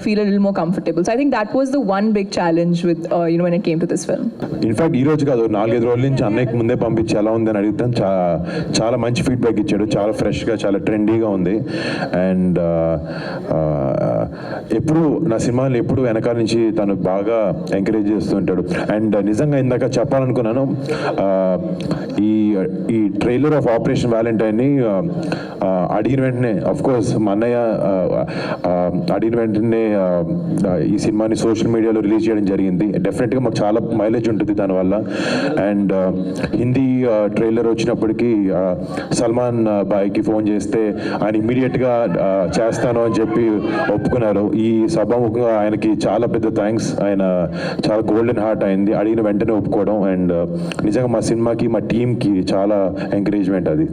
feel a little more comfortable. So I think that was the one big challenge with when it came to this film. In fact ఈ రోజు కాదు, 4-5 రోజుల నుంచి అన్నయ్యకి ముందే పంపించి ఎలా ఉందని అడిగితే చాలా మంచి ఫీడ్బ్యాక్ ఇచ్చాడు. చాలా ఫ్రెష్గా, చాలా ట్రెండీగా ఉంది. అండ్ ఎప్పుడు నా సినిమాని ఎప్పుడు వెనకాల నుంచి తను బాగా ఎంకరేజ్ చేస్తూ ఉంటాడు. అండ్ నిజంగా ఇందాక చెప్పాలనుకున్నాను, ఈ ట్రైలర్ ఆఫ్ ఆపరేషన్ వ్యాలంటైన్ని అడిగిన వెంటనే, అఫ్ కోర్స్ మా అన్నయ్య అడిగిన వెంటనే ఈ సినిమాని సోషల్ మీడియాలో రిలీజ్ చేయడం జరిగింది. డెఫినెట్గా మాకు చాలా మైలేజ్ ఉంటుంది దానివల్ల. అండ్ హిందీ ట్రైలర్ వచ్చినప్పటికీ సల్మాన్ బాయ్కి ఫోన్ చేస్తే ఆయన ఇమ్మీడియట్గా చేస్తాను అని చెప్పి ఒప్పుకున్నారు. ఈ సభాముఖంగా ఆయనకి చాలా పెద్ద థ్యాంక్స్. ఆయన చాలా గోల్డెన్ హార్ట్ అయింది అడిగిన వెంటనే ఒప్పుకోవడం. అండ్ నిజంగా మా సినిమాకి, మా టీంకి చాలా ఎంకరేజ్మెంట్ అది.